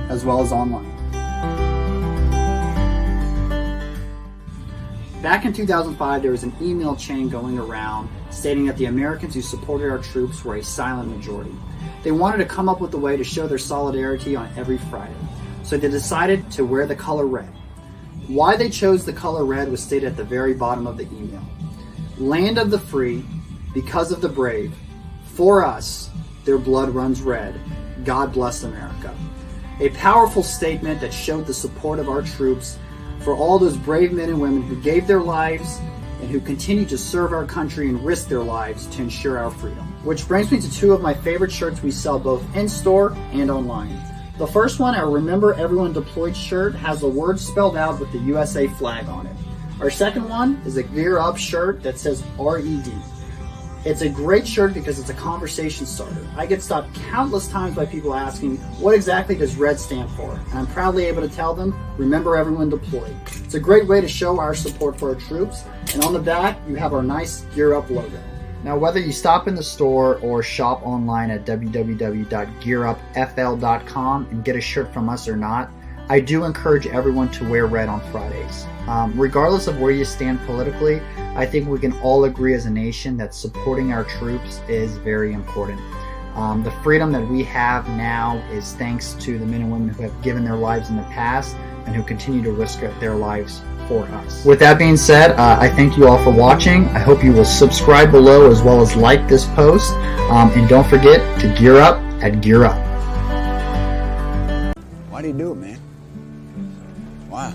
as well as online. Back in 2005, there was an email chain going around stating that the Americans who supported our troops were a silent majority. They wanted to come up with a way to show their solidarity on every Friday, so they decided to wear the color red. Why they chose the color red was stated at the very bottom of the email. Land of the free, because of the brave, for us, their blood runs red. God bless America. A powerful statement that showed the support of our troops for all those brave men and women who gave their lives and who continue to serve our country and risk their lives to ensure our freedom. Which brings me to two of my favorite shirts we sell both in-store and online. The first one, our Remember Everyone Deployed shirt, has the word spelled out with the USA flag on it. Our second one is a Gear Up shirt that says RED. It's a great shirt because it's a conversation starter. I get stopped countless times by people asking, what exactly does RED stand for? And I'm proudly able to tell them, Remember Everyone Deployed. It's a great way to show our support for our troops. And on the back, you have our nice Gear Up logo. Now, whether you stop in the store or shop online at www.gearupfl.com and get a shirt from us or not, I do encourage everyone to wear red on Fridays. Regardless of where you stand politically, I think we can all agree as a nation that supporting our troops is very important. The freedom that we have now is thanks to the men and women who have given their lives in the past and who continue to risk their lives for us. With that being said, I thank you all for watching. I hope you will subscribe below as well as like this post. And don't forget to gear up at Gear Up. Why do you do it, man? Why?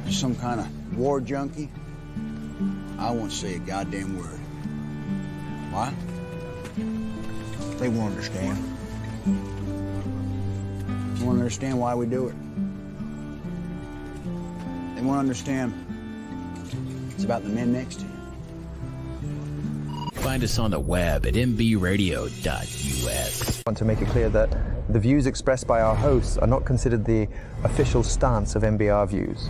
You some kind of war junkie? I won't say a goddamn word. Why? They won't understand. They won't understand why we do it. They won't understand it's about the men next to you. Find us on the web at mbradio.us. I want to make it clear that the views expressed by our hosts are not considered the official stance of MBR Views.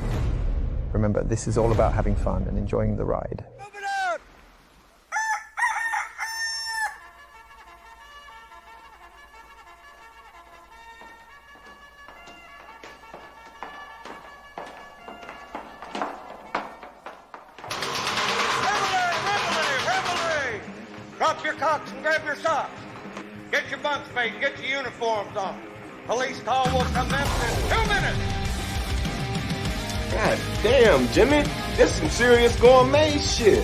Remember, this is all about having fun and enjoying the ride. Drop your cocks and grab your socks. Get your bunks made, get your uniforms on. Police call will commence in 2 minutes. God damn, Jimmy. This some serious gourmet shit.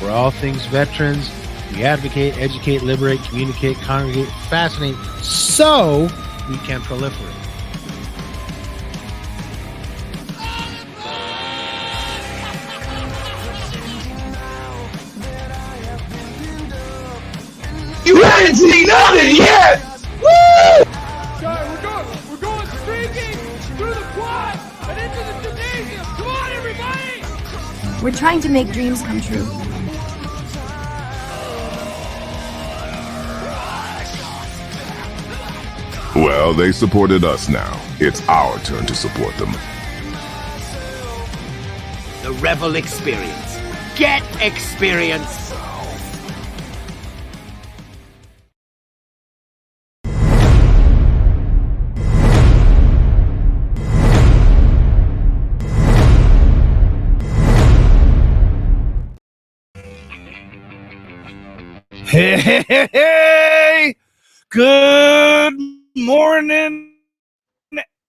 We're all things veterans. We advocate, educate, liberate, communicate, congregate, fascinate, so we can proliferate. You haven't seen nothing yet! Woo! We're going streaking through the quad and into the gymnasium. Come on, everybody! We're trying to make dreams come true. Well, they supported us now. It's our turn to support them. The Revel Experience. Get experience! Hey, good morning,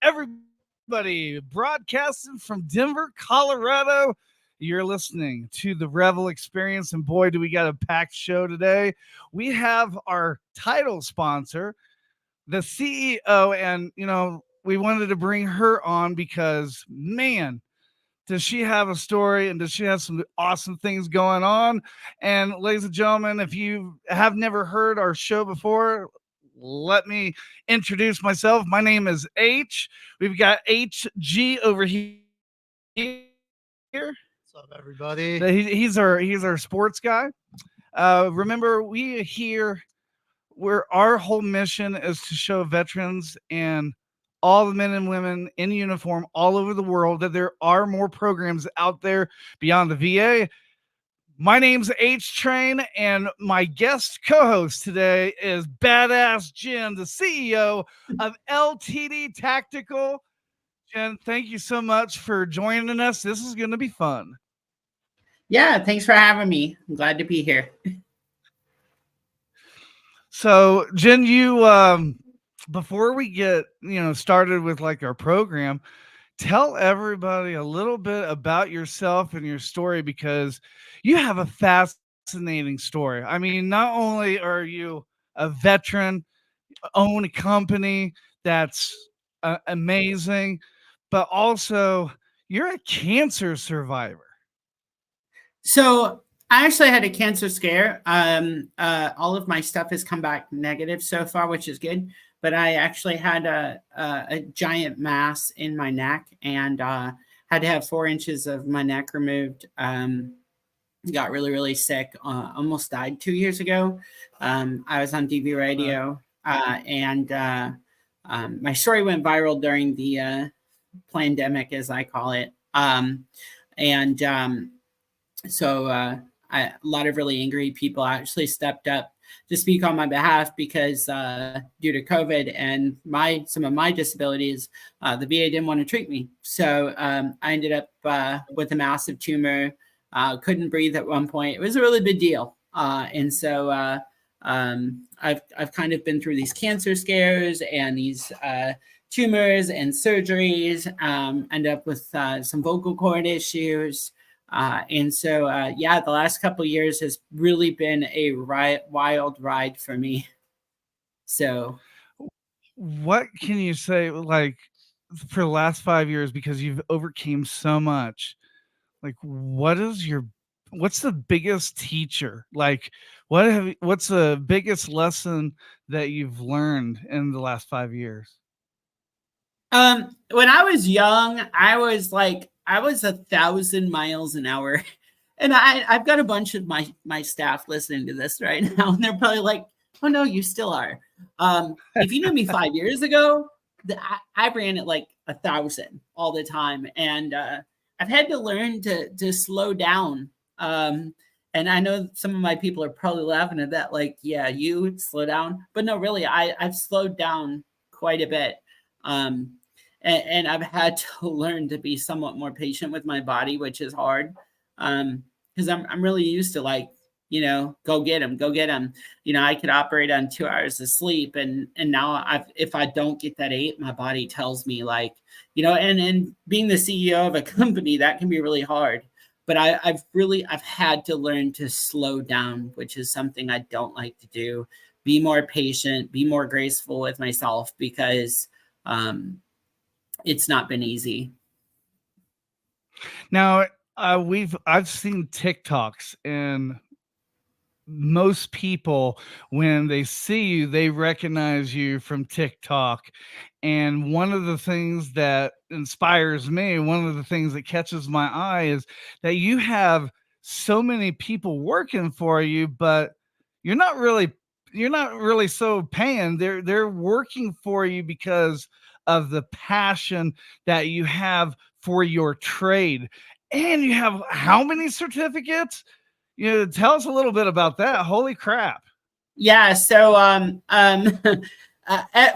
everybody. Broadcasting from Denver, Colorado. You're listening to the Revel Experience, and boy, do we got a packed show today. We have our title sponsor, the CEO, and we wanted to bring her on because, man, does she have a story and does she have some awesome things going on? And ladies and gentlemen, if you have never heard our show before, let me introduce myself. My name is H. We've got HG over here. What's up, everybody? He's our sports guy. Remember, our whole mission is to show veterans and all the men and women in uniform all over the world that there are more programs out there beyond the VA, My name's H Train, and my guest co-host today is Badass Jen, the CEO of LTD Tactical. Jen, thank you so much for joining us. This is going to be fun. Yeah, thanks for having me. I'm glad to be here. So, Jen, you before we get started with like our program, tell everybody a little bit about yourself and your story, because you have a fascinating story. I mean, not only are you a veteran, own a company that's amazing, but also you're a cancer survivor. So I actually had a cancer scare. All of my stuff has come back negative so far, which is good. But I actually had a giant mass in my neck and had to have 4 inches of my neck removed. Got really, really sick. Almost died 2 years ago. I was on DV radio, and my story went viral during the pandemic, as I call it. So a lot of really angry people actually stepped up to speak on my behalf because due to COVID and some of my disabilities, the VA didn't want to treat me. So I ended up with a massive tumor, couldn't breathe at one point. It was a really big deal. And so I've kind of been through these cancer scares and these tumors and surgeries, end up with some vocal cord issues. The last couple of years has really been a wild ride for me. So what can you say, like, for the last 5 years, because you've overcame so much, like, what's the biggest teacher? Like, what's the biggest lesson that you've learned in the last 5 years? When I was young, I was 1,000 miles an hour. And I've got a bunch of my staff listening to this right now, and they're probably like, "Oh no, you still are." If you knew me 5 years ago, I ran at like 1,000 all the time, and I've had to learn to slow down. And I know some of my people are probably laughing at that, like, "Yeah, you slow down," but no, really, I've slowed down quite a bit. And I've had to learn to be somewhat more patient with my body, which is hard. Because I'm really used to, like, go get them, go get them. I could operate on 2 hours of sleep, and now if I don't get that 8, my body tells me, like, and being the CEO of a company, that can be really hard. But I've had to learn to slow down, which is something I don't like to do. Be more patient, be more graceful with myself, because it's not been easy. Now, I've seen TikToks, and most people, when they see you, they recognize you from TikTok. And one of the things that inspires me, one of the things that catches my eye, is that you have so many people working for you, but you're not really so paying. They're working for you because of the passion that you have for your trade. And you have how many certificates? Tell us a little bit about that. Holy crap. Yeah. So we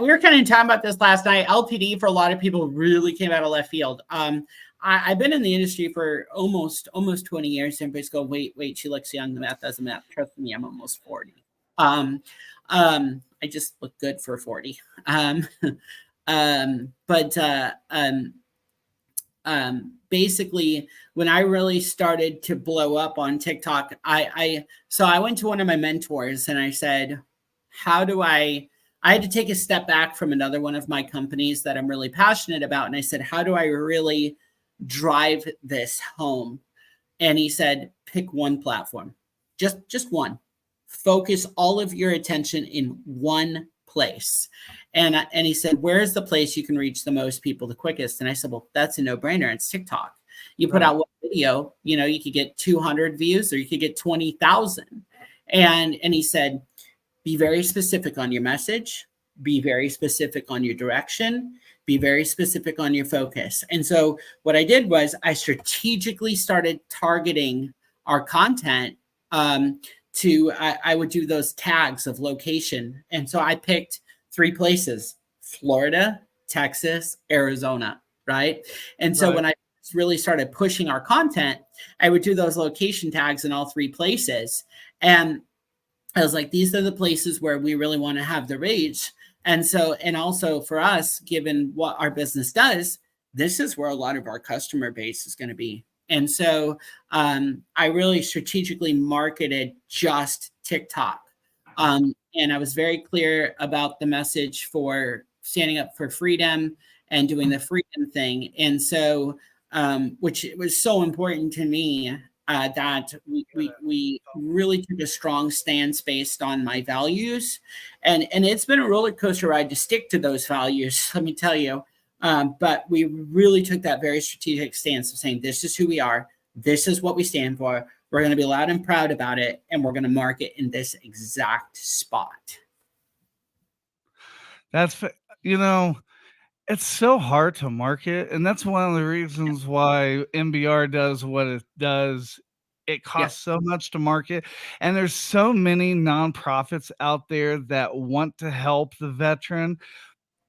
were kind of talking about this last night. LTD, for a lot of people, really came out of left field. I've been in the industry for almost 20 years. Everybody's go, wait, she looks young. The math doesn't math. Trust me, I'm almost 40. I just look good for 40. Basically, when I really started to blow up on TikTok, I went to one of my mentors and I said, I had to take a step back from another one of my companies that I'm really passionate about. And I said, how do I really drive this home? And he said, pick one platform, just one. Focus all of your attention in one place. And he said, where's the place you can reach the most people the quickest? And I said, well, that's a no-brainer. It's TikTok. You put out one video, you could get 200 views or you could get 20,000. And he said, be very specific on your message, be very specific on your direction, be very specific on your focus. And so what I did was I strategically started targeting our content, I would do those tags of location. And so I picked 3 places: Florida, Texas, Arizona, right? And so when I really started pushing our content, I would do those location tags in all 3 places. And I was like, these are the places where we really want to have the reach. And so, and also for us, given what our business does, this is where a lot of our customer base is going to be. And so I really strategically marketed just TikTok. And I was very clear about the message for standing up for freedom and doing the freedom thing. And so, which was so important to me, that we really took a strong stance based on my values. And it's been a roller coaster ride to stick to those values, let me tell you. But we really took that very strategic stance of saying, this is who we are. This is what we stand for. We're going to be loud and proud about it. And we're going to market in this exact spot. That's, it's so hard to market. And that's one of the reasons why MBR does what it does. It costs so much to market. And there's so many nonprofits out there that want to help the veteran,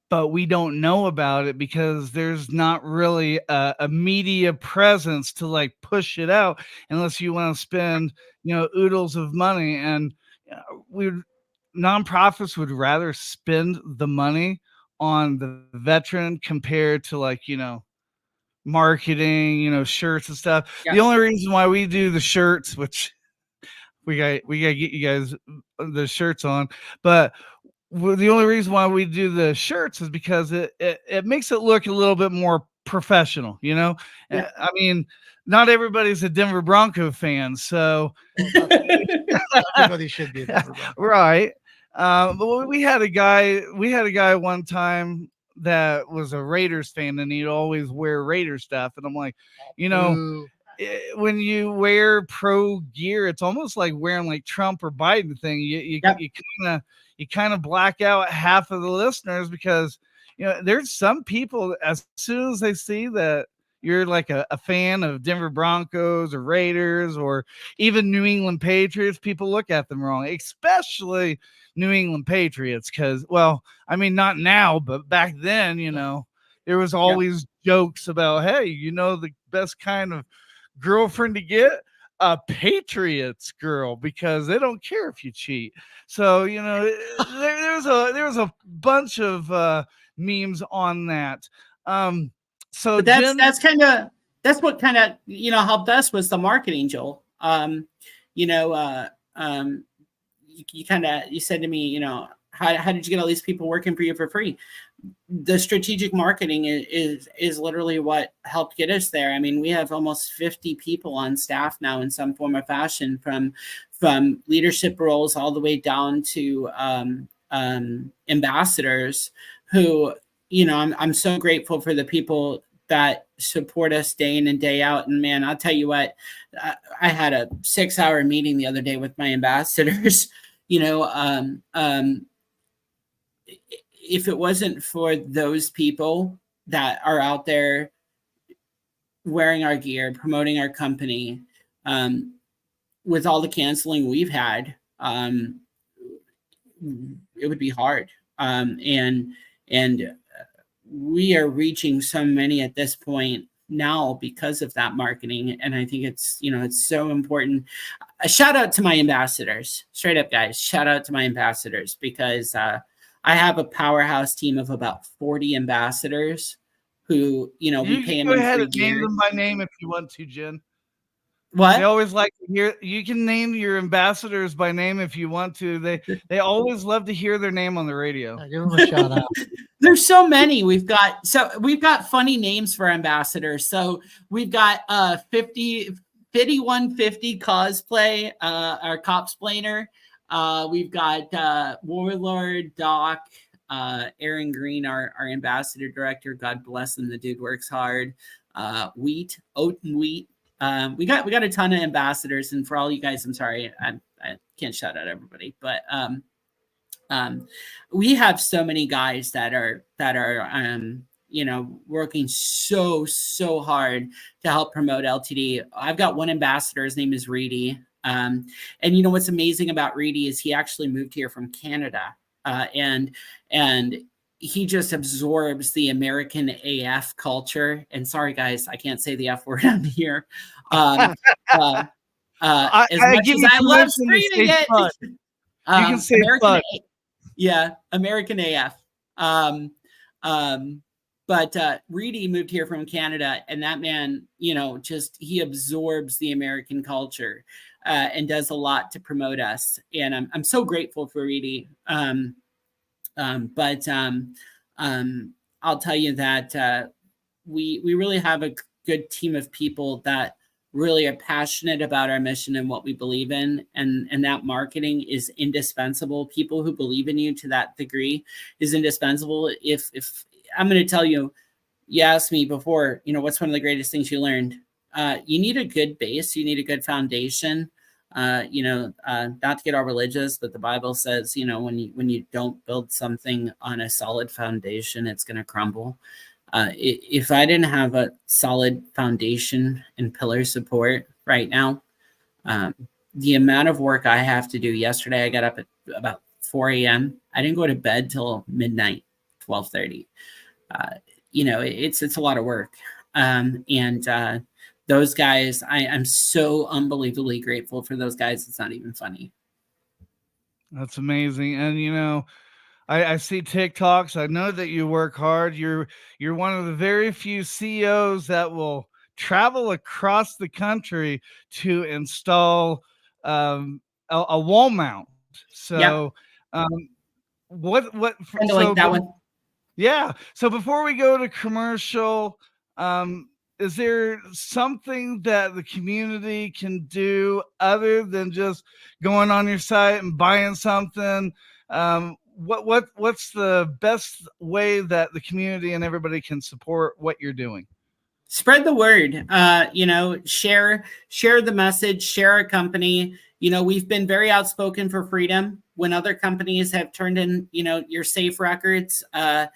but we don't know about it because there's not really a media presence to like push it out unless you want to spend, oodles of money. And nonprofits would rather spend the money on the veteran compared to like, marketing, shirts and stuff. The only reason why we do the shirts, which we got to get you guys the shirts on, but the only reason why we do the shirts is because it makes it look a little bit more professional, I mean, not everybody's a Denver Bronco fan, so everybody should be a Denver Bronco. Right. But we had a guy one time that was a Raiders fan, and he'd always wear Raider stuff, and I'm like, when you wear pro gear, it's almost like wearing like Trump or Biden thing. You kind of black out half of the listeners because there's some people, as soon as they see that you're like a fan of Denver Broncos or Raiders or even New England Patriots, people look at them wrong, especially New England Patriots. Because, well, I mean, not now, but back then, there was always jokes about, hey, the best kind of girlfriend to get, a Patriots girl, because they don't care if you cheat. So there was a bunch of memes on that. So but that's what kind of helped us was the marketing, Joel. You said to me, how did you get all these people working for you for free? The strategic marketing is literally what helped get us there. I mean, we have almost 50 people on staff now in some form or fashion, from leadership roles all the way down to ambassadors who, I'm so grateful for the people that support us day in and day out. And man, I'll tell you what, I had a 6-hour meeting the other day with my ambassadors. If it wasn't for those people that are out there wearing our gear, promoting our company, with all the canceling we've had, it would be hard. And we are reaching so many at this point now because of that marketing. And I think it's so important. A shout out to my ambassadors, straight up, guys. Shout out to my ambassadors, because I have a powerhouse team of about 40 ambassadors who, we pay them. Go ahead and name them by name if you want to, Jen. What? They always like to hear. You can name your ambassadors by name if you want to. They always love to hear their name on the radio. Give them a shout out. There's so many. We've got funny names for ambassadors. So we've got 5150 cosplay, our copsplainer. We've got Warlord Doc, Aaron Green, our ambassador director. God bless him. The dude works hard. Oat and Wheat. We got a ton of ambassadors, and for all you guys, I'm sorry, I can't shout out everybody, but we have so many guys that are working so hard to help promote LTD. I've got one ambassador. His name is Reedy. And what's amazing about Reedy is he actually moved here from Canada, and he just absorbs the American AF culture. And sorry, guys, I can't say the F word on here. As much as I love screaming it, you can say American American AF. But Reedy moved here from Canada, and that man, he absorbs the American culture and does a lot to promote us. And I'm so grateful for Reedy. But I'll tell you that we really have a good team of people that really are passionate about our mission and what we believe in, and that marketing is indispensable. People who believe in you to that degree is indispensable. If I'm going to tell you, you asked me before, what's one of the greatest things you learned? You need a good base. You need a good foundation. Not to get all religious, but the Bible says, when you don't build something on a solid foundation, it's going to crumble. If I didn't have a solid foundation and pillar support right now, the amount of work I have to do. Yesterday, I got up at about 4 a.m. I didn't go to bed till midnight, 12:30. It's a lot of work. Those guys, I'm so unbelievably grateful for those guys. It's not even funny. That's amazing. And, I see TikToks. I know that you work hard. You're one of the very few CEOs that will travel across the country to install a wall mount. So, what? Kind of like that one. Yeah. So before we go to commercial, is there something that the community can do other than just going on your site and buying something? What's the best way that the community and everybody can support what you're doing? Spread the word. Share the message, share our company. We've been very outspoken for freedom when other companies have turned in, your safe records, and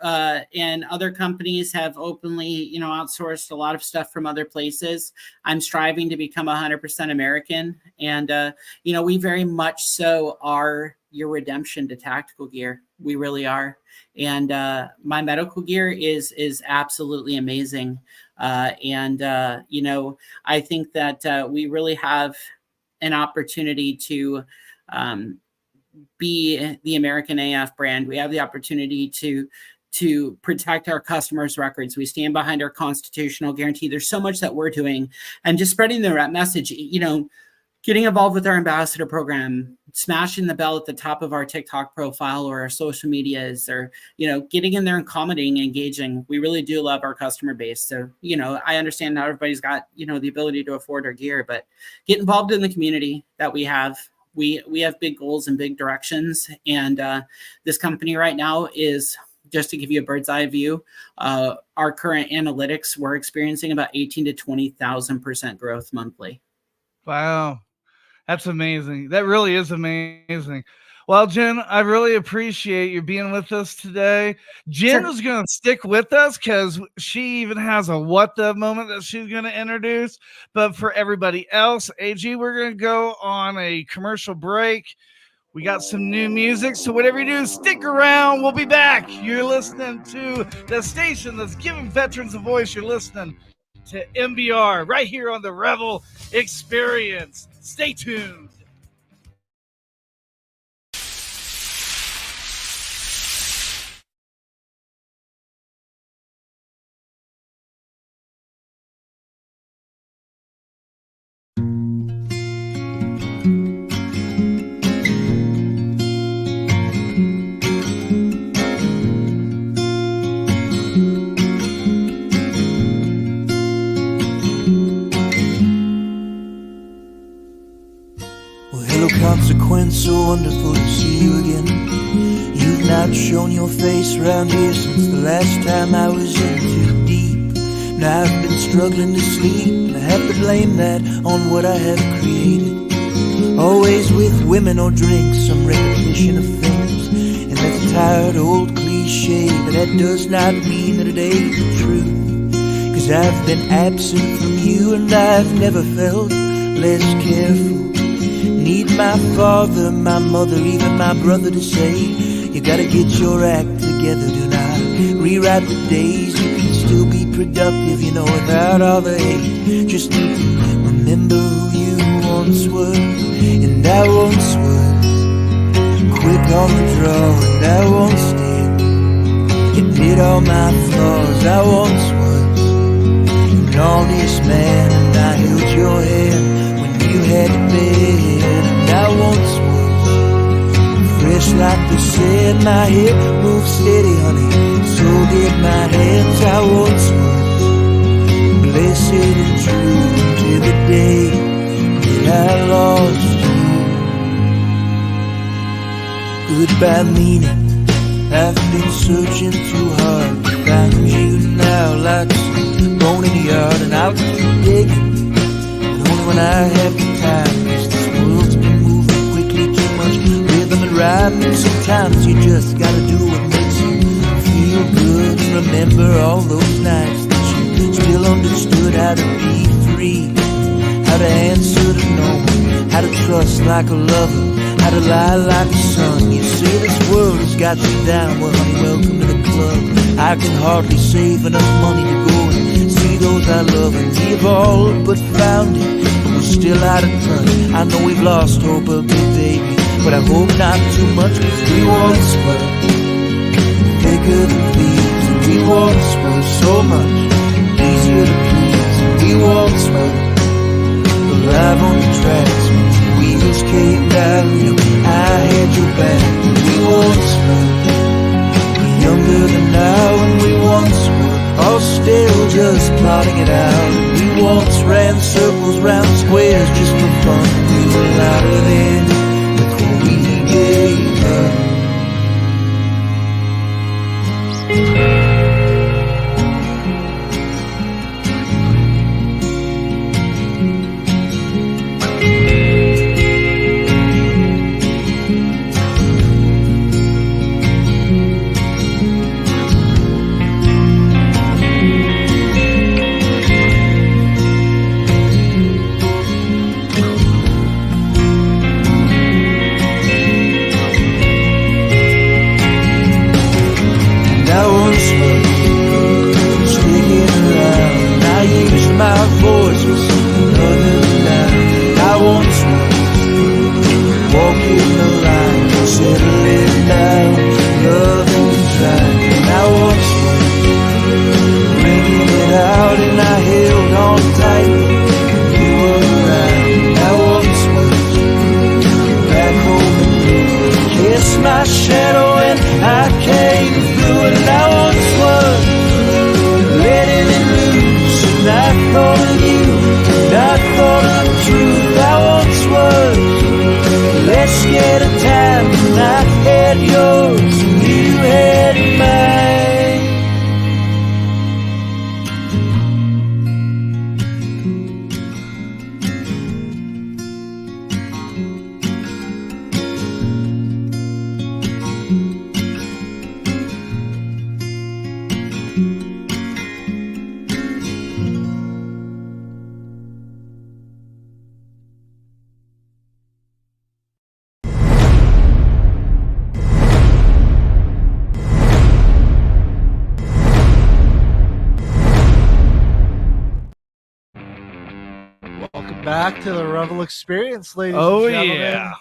other companies have openly, outsourced a lot of stuff from other places. I'm striving to become 100% American. And, we very much so are your redemption to tactical gear. We really are. And my medical gear is absolutely amazing. I think that we really have an opportunity to be the American AF brand. We have the opportunity to protect our customers' records. We stand behind our constitutional guarantee. There's so much that we're doing, and just spreading the right message, getting involved with our ambassador program, smashing the bell at the top of our TikTok profile or our social medias, or, getting in there and commenting, engaging. We really do love our customer base. So, I understand not everybody's got, the ability to afford our gear, but get involved in the community that we have. We have big goals and big directions. And this company right now is, just to give you a bird's eye view, our current analytics, we're experiencing about 18 to 20,000% growth monthly. Wow. That's amazing. That really is amazing. Well, Jen, I really appreciate you being with us today. Jen is going to stick with us because she even has a what the moment that she's going to introduce. But for everybody else, AG, we're going to go on a commercial break. We got some new music, so whatever you do, stick around. We'll be back. You're listening to the station that's giving veterans a voice. You're listening to MBR right here on the Revel Experience. Stay tuned. Consequence, so wonderful to see you again. You've not shown your face around here since the last time I was in too deep. Now I've been struggling to sleep, and I have to blame that on what I have created. Always with women or drink, some repetition of things, and that tired old cliche cliche, but that does not mean that it ain't the truth. 'Cause I've been absent from you and I've never felt less careful. Need my father, my mother, even my brother to say, you gotta get your act together, do not rewrite the days. You can still be productive, you know, without all the hate. Just need to remember who you once were. And I once was quick on the draw, and I once did admit all my flaws. I once was an honest man, and I held your hand when you had to bed. And I once was fresh like the sand. My head moved steady, honey, so did my hands. I once was blessed and true till the day that I lost you. Goodbye meaning, I've been searching too hard to find you now, like some bone in the yard. And I'll keep digging, but only when I have the time. 'Cause this world's been moving quickly, too much rhythm and rhyme. And sometimes you just gotta do what makes you feel good. And remember all those nights that you still understood how to be free, how to answer to no one, how to trust like a lover, how to lie like a son. You say this world has got you down, well honey, welcome to the club. I can hardly save enough money to go and see those I love. And we've all but found it, but we're still out of touch. I know we've lost hope a bit, baby, but I hope not too much. 'Cause we once were thicker than thieves, and we once were so much easier to please. And we once were alive on the tracks when the wheels came down, you know, I had your back. And we once were younger than now, and we once were all still just plotting it out. And we once ran circles round squares just for fun. We were louder then with what we gave up. My voice was something other than that. I once was walking the line, settling down, loving and trying. And I once was bringing it out, and I held on tightly. You were around. I once was back home in blue, kissed my shadow and I came through. And I once was letting it loose, and I thought of you, and I thought of truth. I once was less scared of time, and I had yours, and you had mine. Back to the Revel Experience, ladies Oh, and gentlemen. yeah.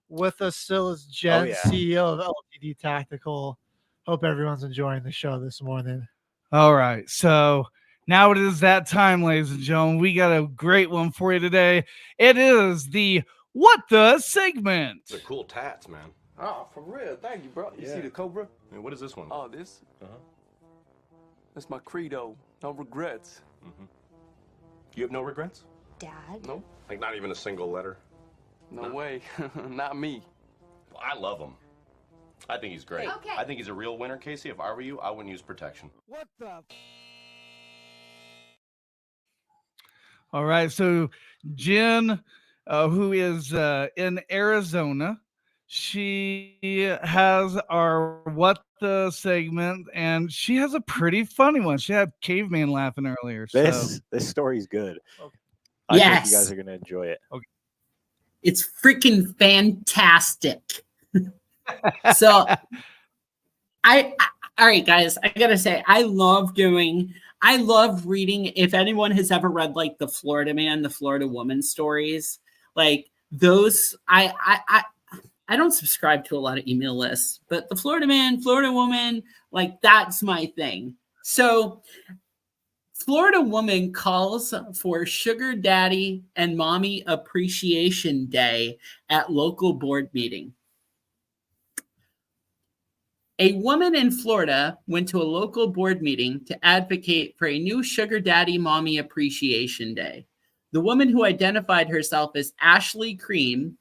With us still is Jen, Oh, yeah. CEO of LTD Tactical. Hope everyone's enjoying the show this morning. All right. So now it is that time, ladies and gentlemen. We got a great one for you today. It is the What the segment. They're cool tats, man. Oh, for real. Thank you, bro. You see the Cobra? And what is this one? Oh, this? Uh-huh. That's my credo. No regrets. Mm-hmm. You have no regrets? Dad? No? Like not even a single letter? No way. Not me. Well, I love him. I think he's great. Okay. I think he's a real winner, Casey. If I were you, I wouldn't use protection. What the? All right. So Jen, who is in Arizona, She has our What the segment, and she has a pretty funny one. She had Caveman laughing earlier. This story's good. Okay. I think you guys Yes. are gonna enjoy it. Okay. It's freaking fantastic. So all right, guys, I gotta say, I love reading. If anyone has ever read like the Florida Man, the Florida Woman stories, like those, I don't subscribe to a lot of email lists, but the Florida Man, Florida Woman, like that's my thing. So Florida Woman calls for Sugar Daddy and Mommy Appreciation Day at local board meeting. A woman in Florida went to a local board meeting to advocate for a new Sugar Daddy Mommy Appreciation Day. The woman, who identified herself as Ashley Cream,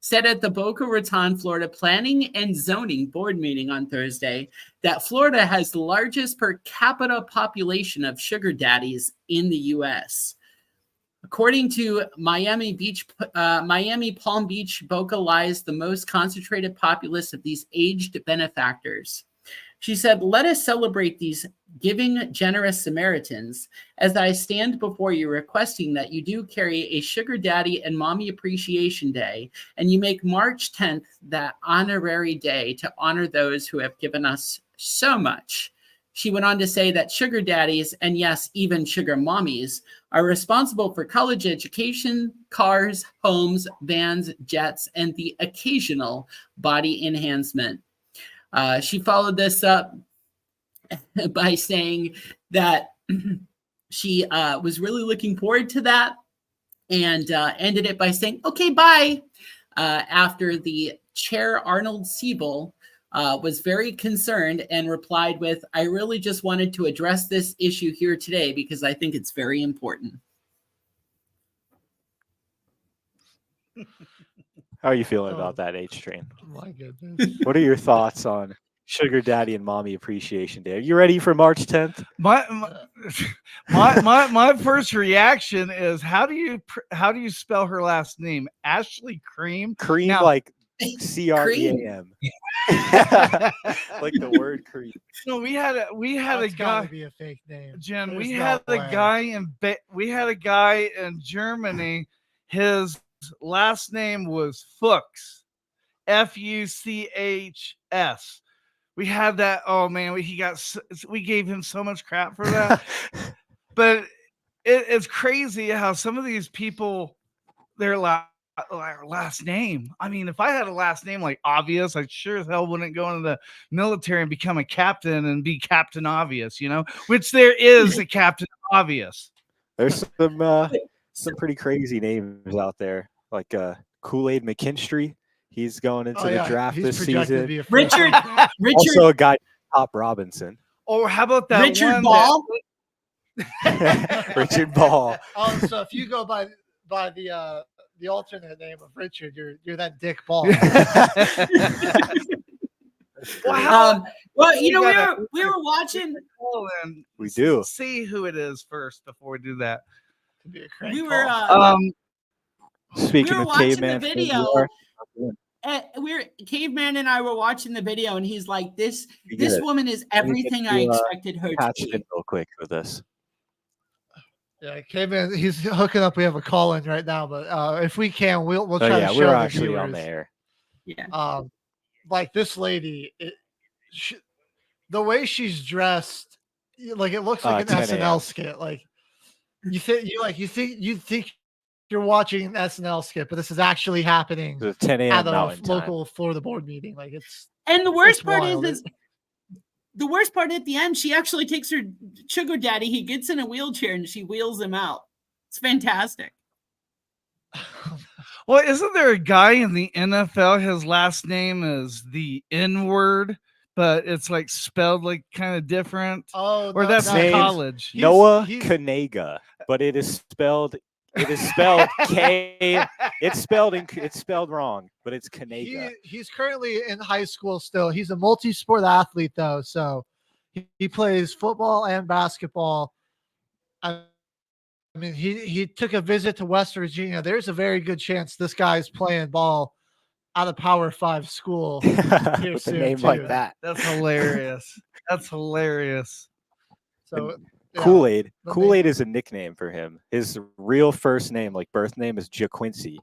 said at the Boca Raton, Florida Planning and Zoning Board meeting on Thursday that Florida has the largest per capita population of sugar daddies in the U.S. According to Miami Palm Beach, Boca lies the most concentrated populace of these aged benefactors. She said, "Let us celebrate these giving, generous Samaritans as I stand before you requesting that you do carry a Sugar Daddy and Mommy Appreciation Day, and you make March 10th that honorary day to honor those who have given us so much." She went on to say that sugar daddies, and yes, even sugar mommies, are responsible for college education, cars, homes, vans, jets, and the occasional body enhancement. She followed this up by saying that she was really looking forward to that, and ended it by saying, "Okay, bye," after the chair, Arnold Siebel, was very concerned and replied with, "I really just wanted to address this issue here today because I think it's very important." How are you feeling about that, H Train? My goodness. What are your thoughts on Sugar Daddy and Mommy Appreciation Day? Are you ready for March 10th? My first reaction is, how do you spell her last name? Ashley Cream? Cream, Now, like CREAM. Like the word cream. No, we had a That's guy. gotta be a fake name. Jen, There's we no had way. a guy in Germany. His last name was Fuchs, Fuchs. We had that. Oh man, we gave him so much crap for that. But it's crazy how some of these people, their last name. I mean, if I had a last name like Obvious, I sure as hell wouldn't go into the military and become a captain and be Captain Obvious, which there is a Captain Obvious. There's some pretty crazy names out there, like Kool-Aid McKinstry. He's going into the draft He's this projected to season. be a first Richard, round pick. Also a guy, Top Robinson. Or how about that Richard one Ball? Richard Ball. Oh, so if you go by the alternate name of Richard, you're that Dick Ball. Wow. Well, we were watching. We do. See who it is first before we do that. Could be a crank We were Speaking we were of watching caveman, the video. Caveman and I were watching the video, and he's like, "This woman is everything I expected her to patch be." in real quick for this. Yeah, Caveman, he's hooking up. We have a call in right now, but if we can, we'll try to show we're the actually viewers. on the air. Yeah. Like this lady, the way she's dressed, like it looks like an 10 SNL a.m. skit. Like you think you're watching an SNL skit, but this is actually happening It's 10 a.m. at a Mountain time. local Florida board meeting. Like And the worst it's part wild. is the worst part at the end, she actually takes her sugar daddy. He gets in a wheelchair and she wheels him out. It's fantastic. Well, isn't there a guy in the NFL? His last name is the N word, but it's like spelled like kind of different. Oh, or that's Name's college. Noah Kanega, but it is spelled K. It's spelled wrong, but it's Kanega. He's currently in high school still. He's a multi-sport athlete though, so he plays football and basketball. I mean, he took a visit to West Virginia. There's a very good chance this guy's playing ball at a Power 5 school here with a soon, name too. like that. That's hilarious. That's hilarious. So yeah, Kool-Aid. the Kool-Aid is a nickname for him. His real first name, like birth name, is JaQuincy.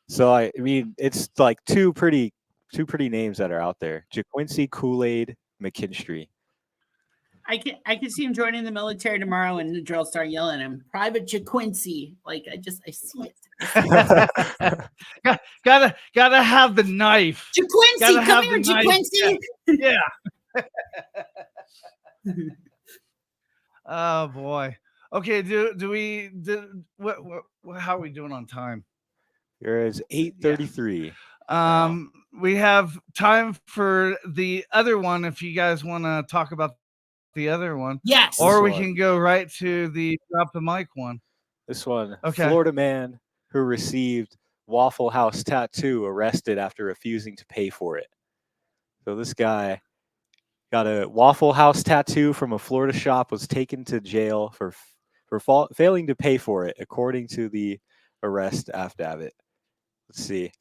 So I mean, it's like two pretty names that are out there: JaQuincy, Kool-Aid, McKinstry. I can see him joining the military tomorrow, and the girls start yelling at him, "Private JaQuincy!" Like I see it. Gotta have the knife. JaQuincy, Gotta come have here, the knife. JaQuincy. Yeah. Oh boy. Okay. How are we doing on time? There is 8:33. We have time for the other one if you guys want to talk about the other one. Yes. Or This we one. can go right to the drop the mic one. This one, Okay. Florida man who received Waffle House tattoo arrested after refusing to pay for it. So this guy got a Waffle House tattoo from a Florida shop, was taken to jail for failing to pay for it, according to the arrest affidavit. Let's see.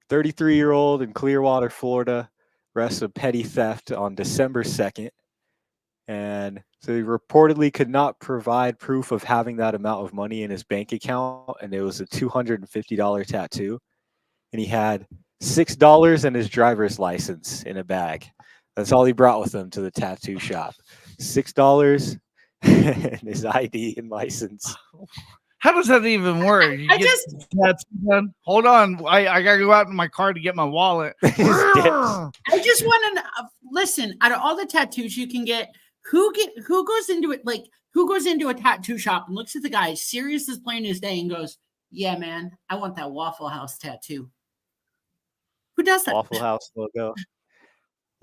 33-year-old in Clearwater, Florida, arrested of petty theft on December 2nd. And so he reportedly could not provide proof of having that amount of money in his bank account, and it was a $250 tattoo. And he had $6 and his driver's license in a bag. That's all he brought with him to the tattoo shop. $6 and his ID and license. How does that even work? You get tattoo done? Hold on. I gotta go out in my car to get my wallet. I just want to listen. Out of all the tattoos you can get, who goes into it? Like, who goes into a tattoo shop and looks at the guy serious as plain as day and goes, "Yeah, man, I want that Waffle House tattoo." Who does that? Waffle House logo.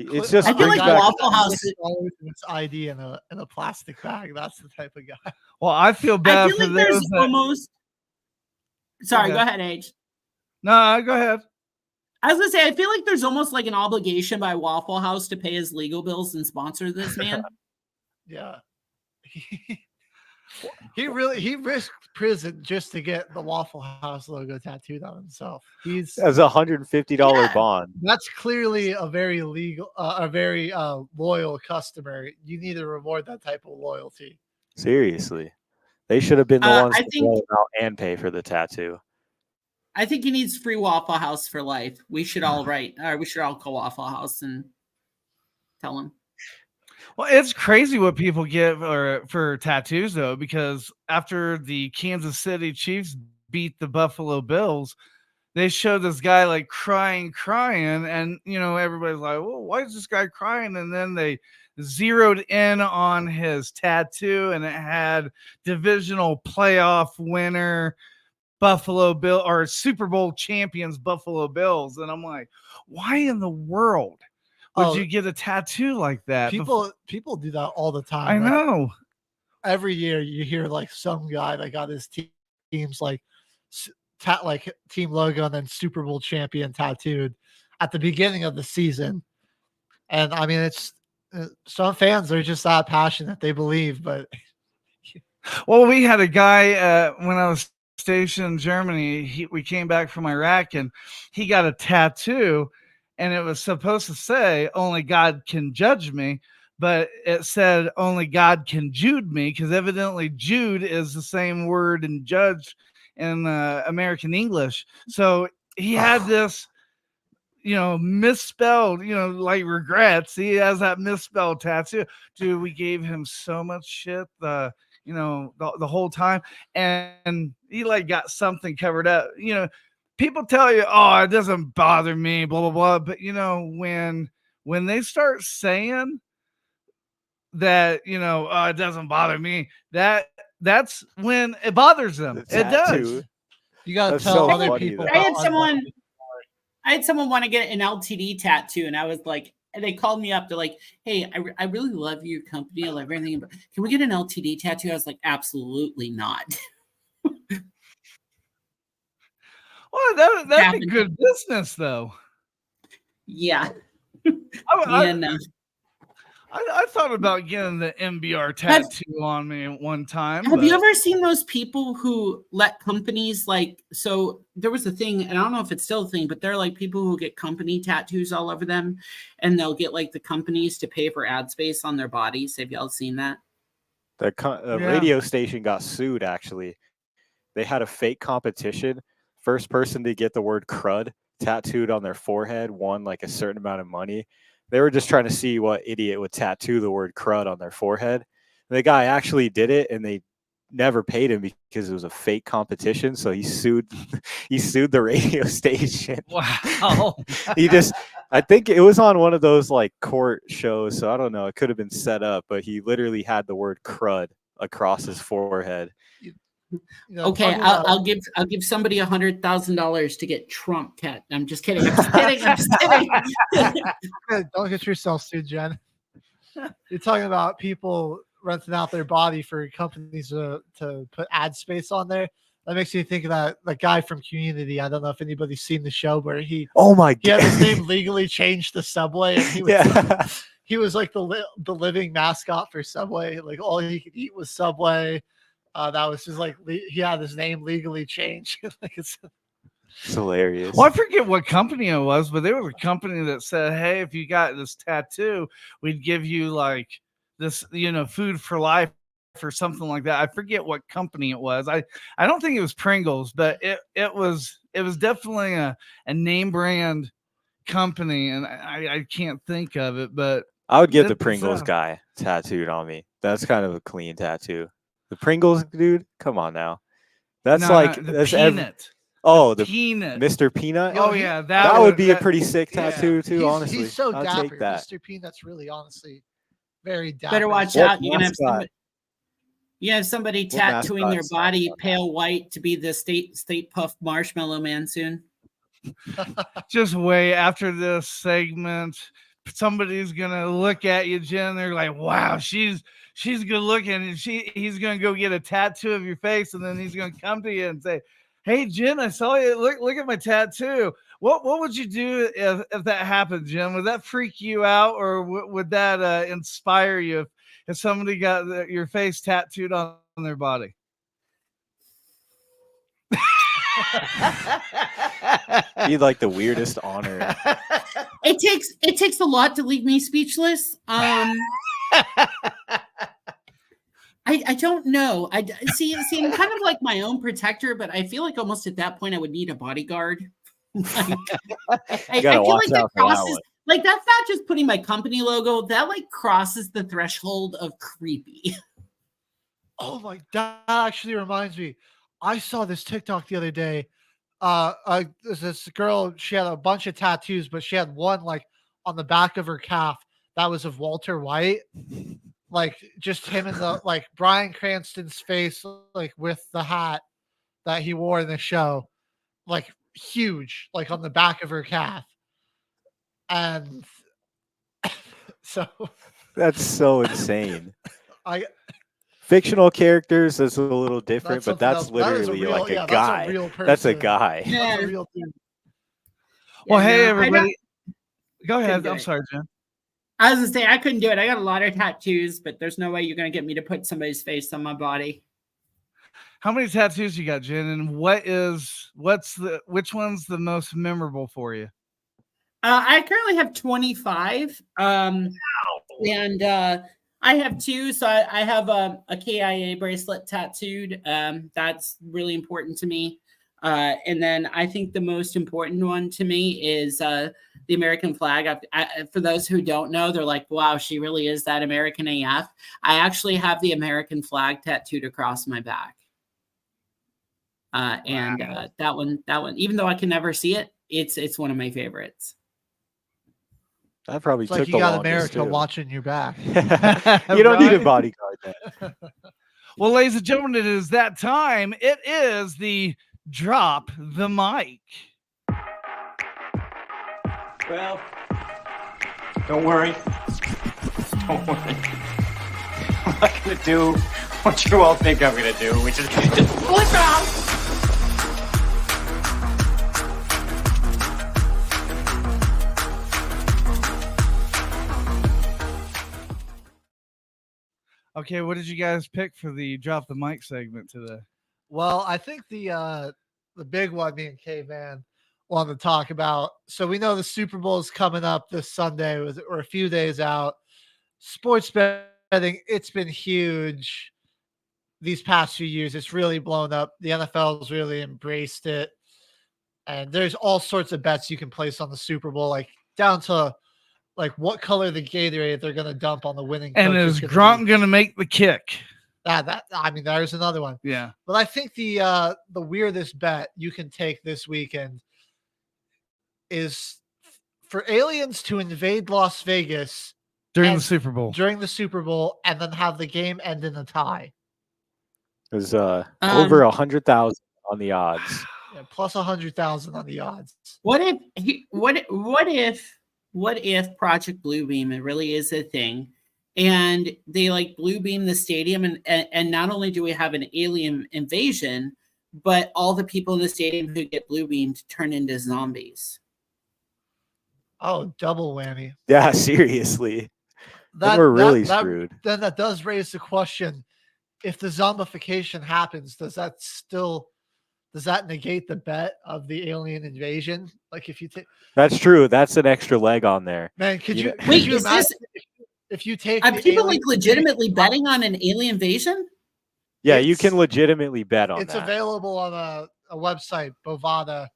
It's just I feel like Waffle House with its ID in a plastic bag. That's the type of guy. Well, I feel bad I feel for like there's those that... almost. Sorry, go ahead, Age. No, go ahead. I was gonna say, I feel like there's almost like an obligation by Waffle House to pay his legal bills and sponsor this man. Yeah. He risked prison just to get the Waffle House logo tattooed on himself. He's as a $150 bond. That's clearly a very legal, loyal customer. You need to reward that type of loyalty. Seriously. They should have been the ones I to think- bail him out and pay for the tattoo. I think he needs free Waffle House for life. We should all we should all call Waffle House and tell him. Well, it's crazy what people get for tattoos, though, because after the Kansas City Chiefs beat the Buffalo Bills, they showed this guy like crying, and everybody's like, "Well, why is this guy crying?" And then they zeroed in on his tattoo, and it had divisional playoff winner Buffalo Bill or Super Bowl champions Buffalo Bills, and I'm like, why in the world would you get a tattoo like that? People do that all the time. I know. Every year you hear like some guy that got his team's like team logo and then Super Bowl champion tattooed at the beginning of the season. And I mean, it's some fans are just that passionate. They believe, but well, we had a guy when I was stationed in Germany. We came back from Iraq, and he got a tattoo, and it was supposed to say "Only God can judge me," but it said "Only God can Jude me," because evidently Jude is the same word in judge in American English. So he had this, misspelled, like regrets. He has that misspelled tattoo. Dude, we gave him so much shit the whole time, and he like got something covered up. People tell you, "Oh, it doesn't bother me," blah blah blah. But when they start saying that, "Oh, it doesn't bother me," that's when it bothers them. It does. You gotta tell other people. I had someone want to get an LTD tattoo, and I was like, and they called me up. They're like, "Hey, I really love your company. I love everything. But can we get an LTD tattoo?" I was like, "Absolutely not." Well, that'd be good business, though. Yeah. I I thought about getting the MBR tattoo on me at one time. Have you ever seen those people who let companies so there was a thing, and I don't know if it's still a thing, but they're like people who get company tattoos all over them, and they'll get like the companies to pay for ad space on their bodies. Have y'all seen that? The radio station got sued, actually. They had a fake competition. First person to get the word crud tattooed on their forehead won like a certain amount of money. They were just trying to see what idiot would tattoo the word crud on their forehead. And the guy actually did it, and they never paid him because it was a fake competition. So he sued the radio station. Wow. I think it was on one of those like court shows. So I don't know. It could have been set up, but he literally had the word crud across his forehead. Okay, I'll give somebody $100,000 to get Trump tat. I'm just kidding. I'm just kidding. Don't get yourself sued, Jen. You're talking about people renting out their body for companies to put ad space on there. That makes me think of that guy from Community. I don't know if anybody's seen the show where he had his name legally changed to Subway, and he was like the living mascot for Subway. Like all he could eat was Subway. That was just like he had his name legally changed. It's hilarious. Well, I forget what company it was, but there was a company that said, "Hey, if you got this tattoo, we'd give you like this, food for life or something like that." I forget what company it was. I don't think it was Pringles, but it was definitely a name brand company, and I can't think of it. But I would get the Pringles guy tattooed on me. That's kind of a clean tattoo. The Pringles dude, come on now. That's that's peanut. The Peanut. Mr. Peanut. Oh yeah, that would be a pretty sick tattoo too. Honestly, he's so I'd dapper. take that. Mr. Peanut's really, honestly, very dapper. Better watch out. You're gonna have somebody tattooing their body pale white to be the state puff marshmallow man soon. Just wait, after this segment, somebody's gonna look at you, Jen. They're like, "Wow, she's good looking," and he's gonna go get a tattoo of your face, and then he's gonna come to you and say, "Hey, Jen, I saw you. Look at my tattoo. What would you do if that happened, Jen? Would that freak you out, or would that inspire you if somebody got your face tattooed on their body?" Be like the weirdest honor. It takes a lot to leave me speechless. I don't know. I see. I'm kind of like my own protector, but I feel like almost at that point I would need a bodyguard. I feel like that crosses. Like that's not just putting my company logo. That like crosses the threshold of creepy. Oh my! That actually reminds me. I saw this TikTok the other day. This girl, she had a bunch of tattoos, but she had one like on the back of her calf that was of Walter White, like just him in the like Bryan Cranston's face, like with the hat that he wore in the show, like huge, like on the back of her calf. And so that's so insane. Fictional characters is a little different, but that's literally like a guy. That's a guy. Yeah. That's a real dude. Well, hey everybody. Go ahead. I'm sorry, Jen. I was gonna say I couldn't do it. I got a lot of tattoos, but there's no way you're gonna get me to put somebody's face on my body. How many tattoos you got, Jen? And which one's the most memorable for you? I currently have 25. And I have two. So I have a KIA bracelet tattooed. That's really important to me. And then I think the most important one to me is the American flag. For those who don't know, they're like, wow, she really is that American AF. I actually have the American flag tattooed across my back. That one, even though I can never see it, it's one of my favorites. That probably It's took like you the got longest, America too. watching your back. You don't need a bodyguard then. Well, ladies and gentlemen, it is that time. It is the Drop the Mic. Well, don't worry. Don't worry. I'm not going to do what you all think I'm going to do, which is just flip out. Okay, what did you guys pick for the drop the mic segment today? Well, I think the big one me and Caveman wanted to talk about. So we know the Super Bowl is coming up this Sunday, or a few days out. Sports betting, it's been huge these past few years. It's really blown up. The NFL's really embraced it. And there's all sorts of bets you can place on the Super Bowl, like down to like what color the Gatorade they're gonna dump on the winning And coach is gonna Gronk be. going to make the kick? That I mean, there's another one. Yeah. But I think the weirdest bet you can take this weekend is for aliens to invade Las Vegas During the and- Super Bowl. During the Super Bowl, and then have the game end in a tie. There's over 100,000 on the odds. Yeah, plus 100,000 on the odds. What if Project Bluebeam it really is a thing, and they like blue beam the stadium, and not only do we have an alien invasion, but all the people in the stadium who get blue beamed turn into zombies. Oh, double whammy. Yeah, seriously. Then we're really screwed. Then that does raise the question: if the zombification happens, does that negate the bet of the alien invasion? Like if you take That's true. That's an extra leg on there. Man, could you Wait, is imagine this? if you take Are the people alien like legitimately betting on an alien invasion? Yeah, you can legitimately bet on it's that. available on a website, Bovada.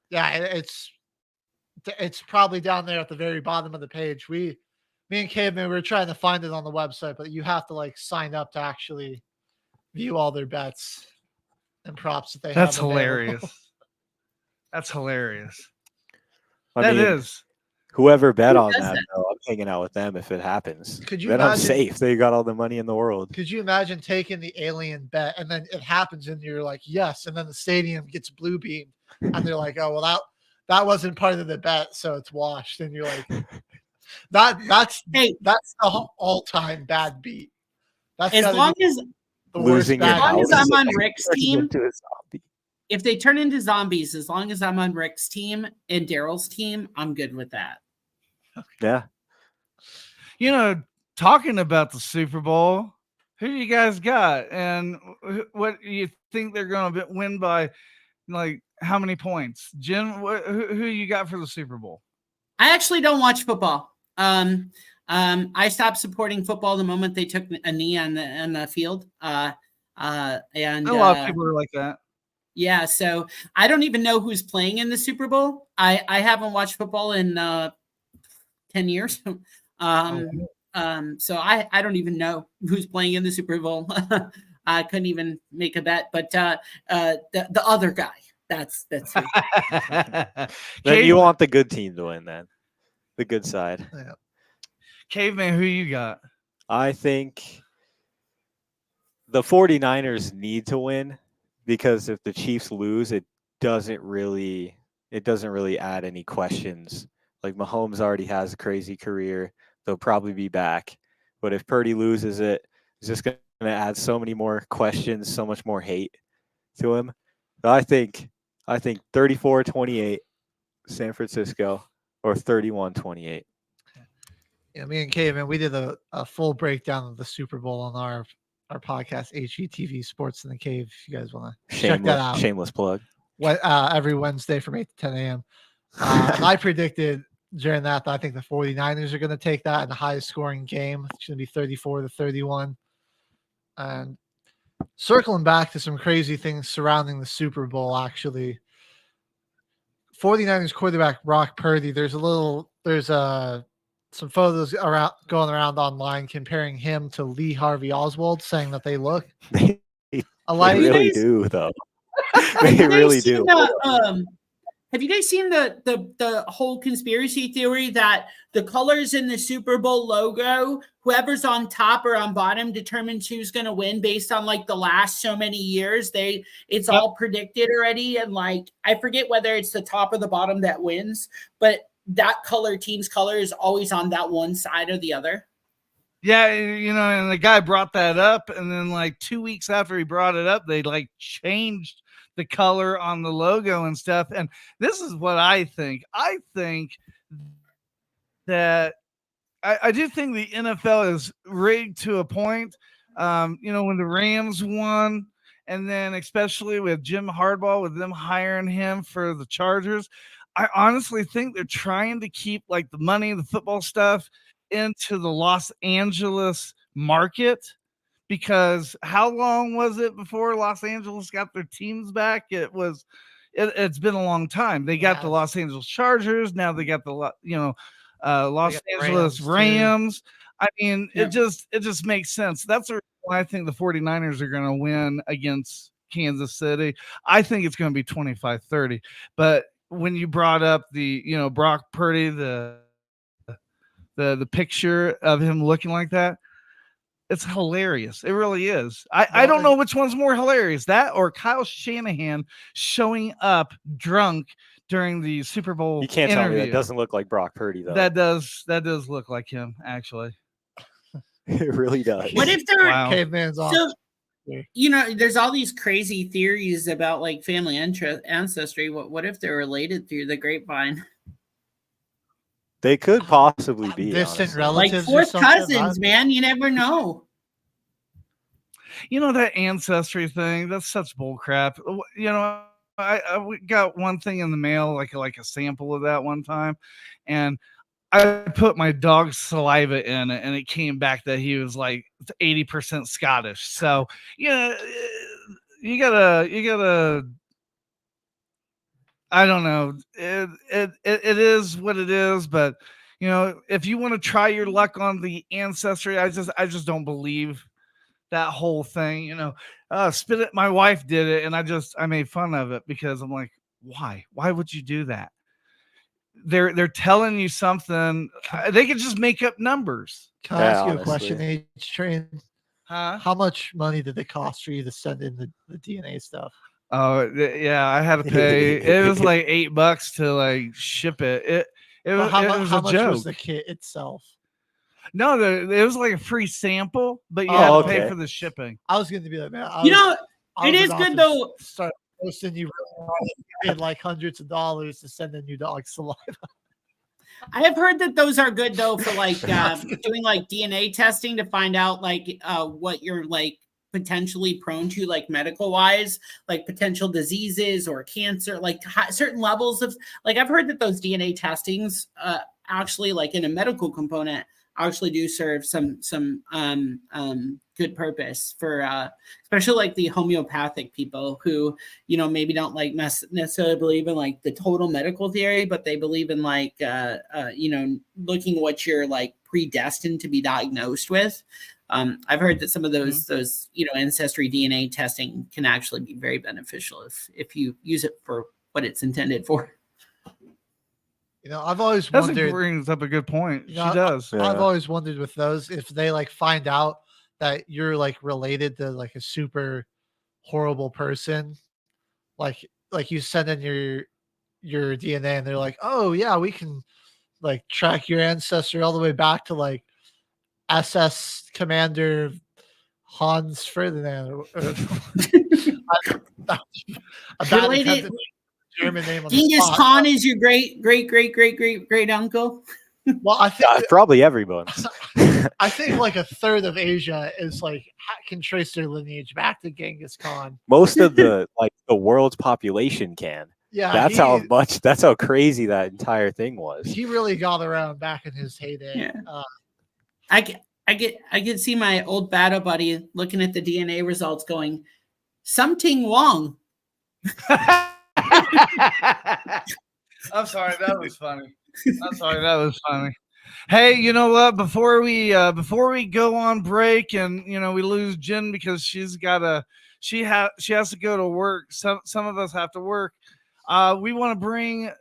Yeah, it's probably down there at the very bottom of the page. Me and Caveman, we were trying to find it on the website, but you have to like sign up to actually view all their bets and props that they have. That's hilarious. That's hilarious. I That mean, is. Whoever bet Who on does that, that? though, I'm hanging out with them if it happens. Could you then I'm imagine- safe. They got all the money in the world. Could you imagine taking the alien bet and then it happens and you're like, yes, and then the stadium gets blue beamed and they're like, oh well, that wasn't part of the bet, so it's washed, and you're like, that's the all-time bad beat. That's As gotta long be as the worst Losing your as bad long as house. I'm on Rick's team, Into a zombie. if they turn into zombies, as long as I'm on Rick's team and Daryl's team, I'm good with that. Yeah. You know, talking about the Super Bowl, who do you guys got? And what do you think they're going to win by, like, how many points? Jim, who you got for the Super Bowl? I actually don't watch football. I stopped supporting football the moment they took a knee on the field. And A lot of people are like that. Yeah, so I don't even know who's playing in the Super Bowl. I haven't watched football in 10 years. So I don't even know who's playing in the Super Bowl. I couldn't even make a bet, but the other guy, that's who. Then you want the good team to win, then. The good side. Yeah. Caveman, who you got? I think the 49ers need to win, because if the Chiefs lose, it doesn't really add any questions. Like, Mahomes already has a crazy career. They'll probably be back. But if Purdy loses it, it's just going to add so many more questions, so much more hate to him. But I think 34-28 San Francisco, or 31-28. Yeah, me and Caveman, we did a full breakdown of the Super Bowl on our podcast, HGTV Sports in the Cave. If you guys want to check that out. Shameless plug. Every Wednesday from 8 to 10 a.m. And I predicted during that I think the 49ers are going to take that in the highest scoring game. It's going to be 34-31. And circling back to some crazy things surrounding the Super Bowl, actually, 49ers quarterback Brock Purdy, there's some photos going around online comparing him to Lee Harvey Oswald, saying that they look alike. They really do, though. They really do. Have you guys seen the whole conspiracy theory that the colors in the Super Bowl logo, whoever's on top or on bottom determines who's going to win based on like the last so many years? It's all predicted already, and like I forget whether it's the top or the bottom that wins, but that team's color is always on that one side or the other. Yeah, and the guy brought that up, and then like 2 weeks after he brought it up, they like changed the color on the logo and stuff. And this is what I think. I think that I do think the NFL is rigged to a point. When the Rams won, and then especially with Jim Harbaugh, with them hiring him for the Chargers, I honestly think they're trying to keep like the money, the football stuff into the Los Angeles market, because how long was it before Los Angeles got their teams back? It's been a long time. They got the Los Angeles Chargers. Now they got the Los Angeles Rams. I mean, it just makes sense. That's the reason why I think the 49ers are going to win against Kansas City. I think it's going to be 25-30. But when you brought up the, Brock Purdy, the picture of him looking like that, it's hilarious. It really is. I don't know which one's more hilarious, that or Kyle Shanahan showing up drunk during the Super Bowl You can't interview. tell me that doesn't look like Brock Purdy, though. That does look like him, actually. It really does. What if they're caveman's off? So, there's all these crazy theories about like family ancestry. What if they're related through the grapevine? They could possibly be distant honestly. relatives, Like fourth cousins, man. You never know. That ancestry thing, that's such bull crap. I got one thing in the mail, like a sample of that one time, and I put my dog's saliva in it, and it came back that he was like 80% Scottish. So you gotta. I don't know. It is what it is, but if you want to try your luck on the ancestry, I just don't believe that whole thing. Spit it. My wife did it, and I made fun of it because I'm like, why? Why would you do that? They're telling you something. They could just make up numbers. Can I ask you a question, H-Train? Huh? How much money did it cost for you to send in the DNA stuff? Oh yeah, I had to pay. It was like $8 to like ship it. It was how a much joke. was the kit itself? No, it was like a free sample, but you had to pay for the shipping. I was going to be like, man, it is good though. Start posting you paid like hundreds of dollars to send in your dog's saliva. I have heard that those are good though for like doing like DNA testing to find out like what you're like potentially prone to, like medical wise, like potential diseases or cancer, like certain levels of like I've heard that those DNA testings actually like in a medical component actually do serve some good purpose for especially like the homeopathic people who maybe don't like necessarily believe in like the total medical theory, but they believe in like looking what you're like predestined to be diagnosed with. I've heard that some of those ancestry DNA testing can actually be very beneficial if you use it for what it's intended for. I've always wondered. Brings up a good point. She does. I've always wondered with those if they like find out that you're like related to like a super horrible person, like you send in your DNA and they're like, oh yeah, we can like track your ancestry all the way back to like SS Commander Hans Ferdinand. Related. German name on Genghis Khan is your great uncle. Well, I think probably everyone. I think like a third of Asia is like can trace their lineage back to Genghis Khan. Most of the world's population can. Yeah, that's how crazy that entire thing was. He really got around back in his heyday. Yeah. I get see my old battle buddy looking at the DNA results, going, something wrong. I'm sorry, that was funny. Hey, you know what? Before we go on break and we lose Jen because she has to go to work. Some of us have to work. We want to bring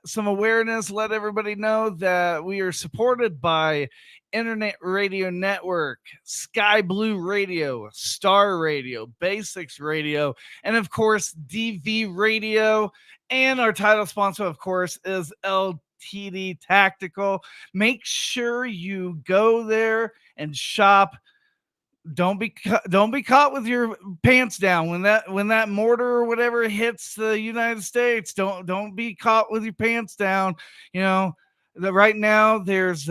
some awareness, let everybody know that we are supported by Internet Radio Network, Sky Blue Radio, Star Radio, Basics Radio, and of course DV Radio. And our title sponsor, of course, is LTD Tactical. Make sure you go there and shop. Don't be caught with your pants down when that mortar or whatever hits the United States. Don't be caught with your pants down. Right now there's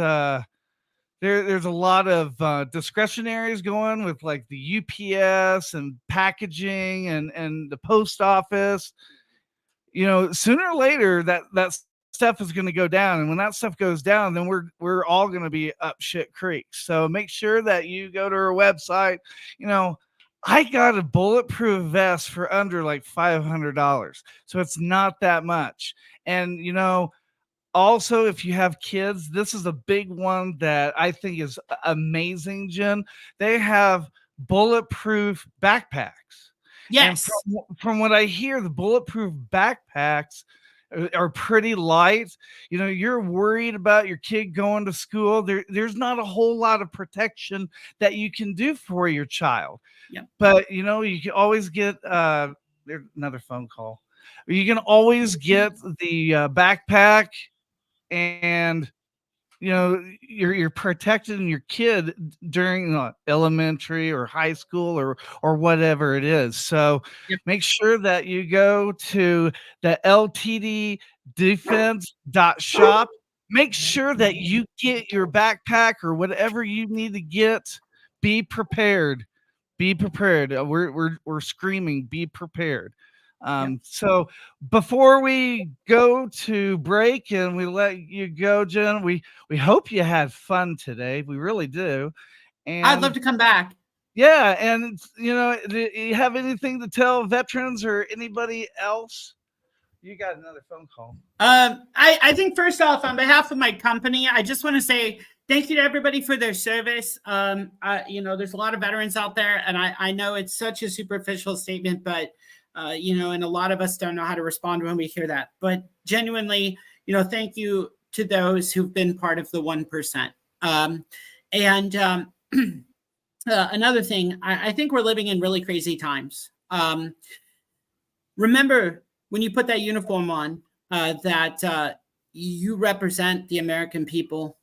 there's a lot of discretionaries going with like the UPS and packaging and the post office. Sooner or later that stuff is going to go down, and when that stuff goes down, then we're all going to be up shit creek. So make sure that you go to our website. I got a bulletproof vest for under like $500, so it's not that much. And also, if you have kids, this is a big one that I think is amazing, Jen. They have bulletproof backpacks. Yes. And from what I hear, the bulletproof backpacks are pretty light. You're worried about your kid going to school. There's not a whole lot of protection that you can do for your child. Yeah. But you can always get there's another phone call. You can always get the backpack, and you're protecting your kid during elementary or high school or whatever it is. So make sure that you go to the ltddefense.shop. Make sure that you get your backpack or whatever you need to get. Be prepared. Be prepared. We're screaming, be prepared. So before we go to break and we let you go, Jen, we hope you had fun today. We really do. And I'd love to come back. Yeah. And, do you have anything to tell veterans or anybody else? You got another phone call. I think first off, on behalf of my company, I just want to say thank you to everybody for their service. There's a lot of veterans out there, and I know it's such a superficial statement, but and a lot of us don't know how to respond when we hear that. But genuinely, thank you to those who've been part of the 1%. Another thing, I think we're living in really crazy times. Remember, when you put that uniform on, that you represent the American people.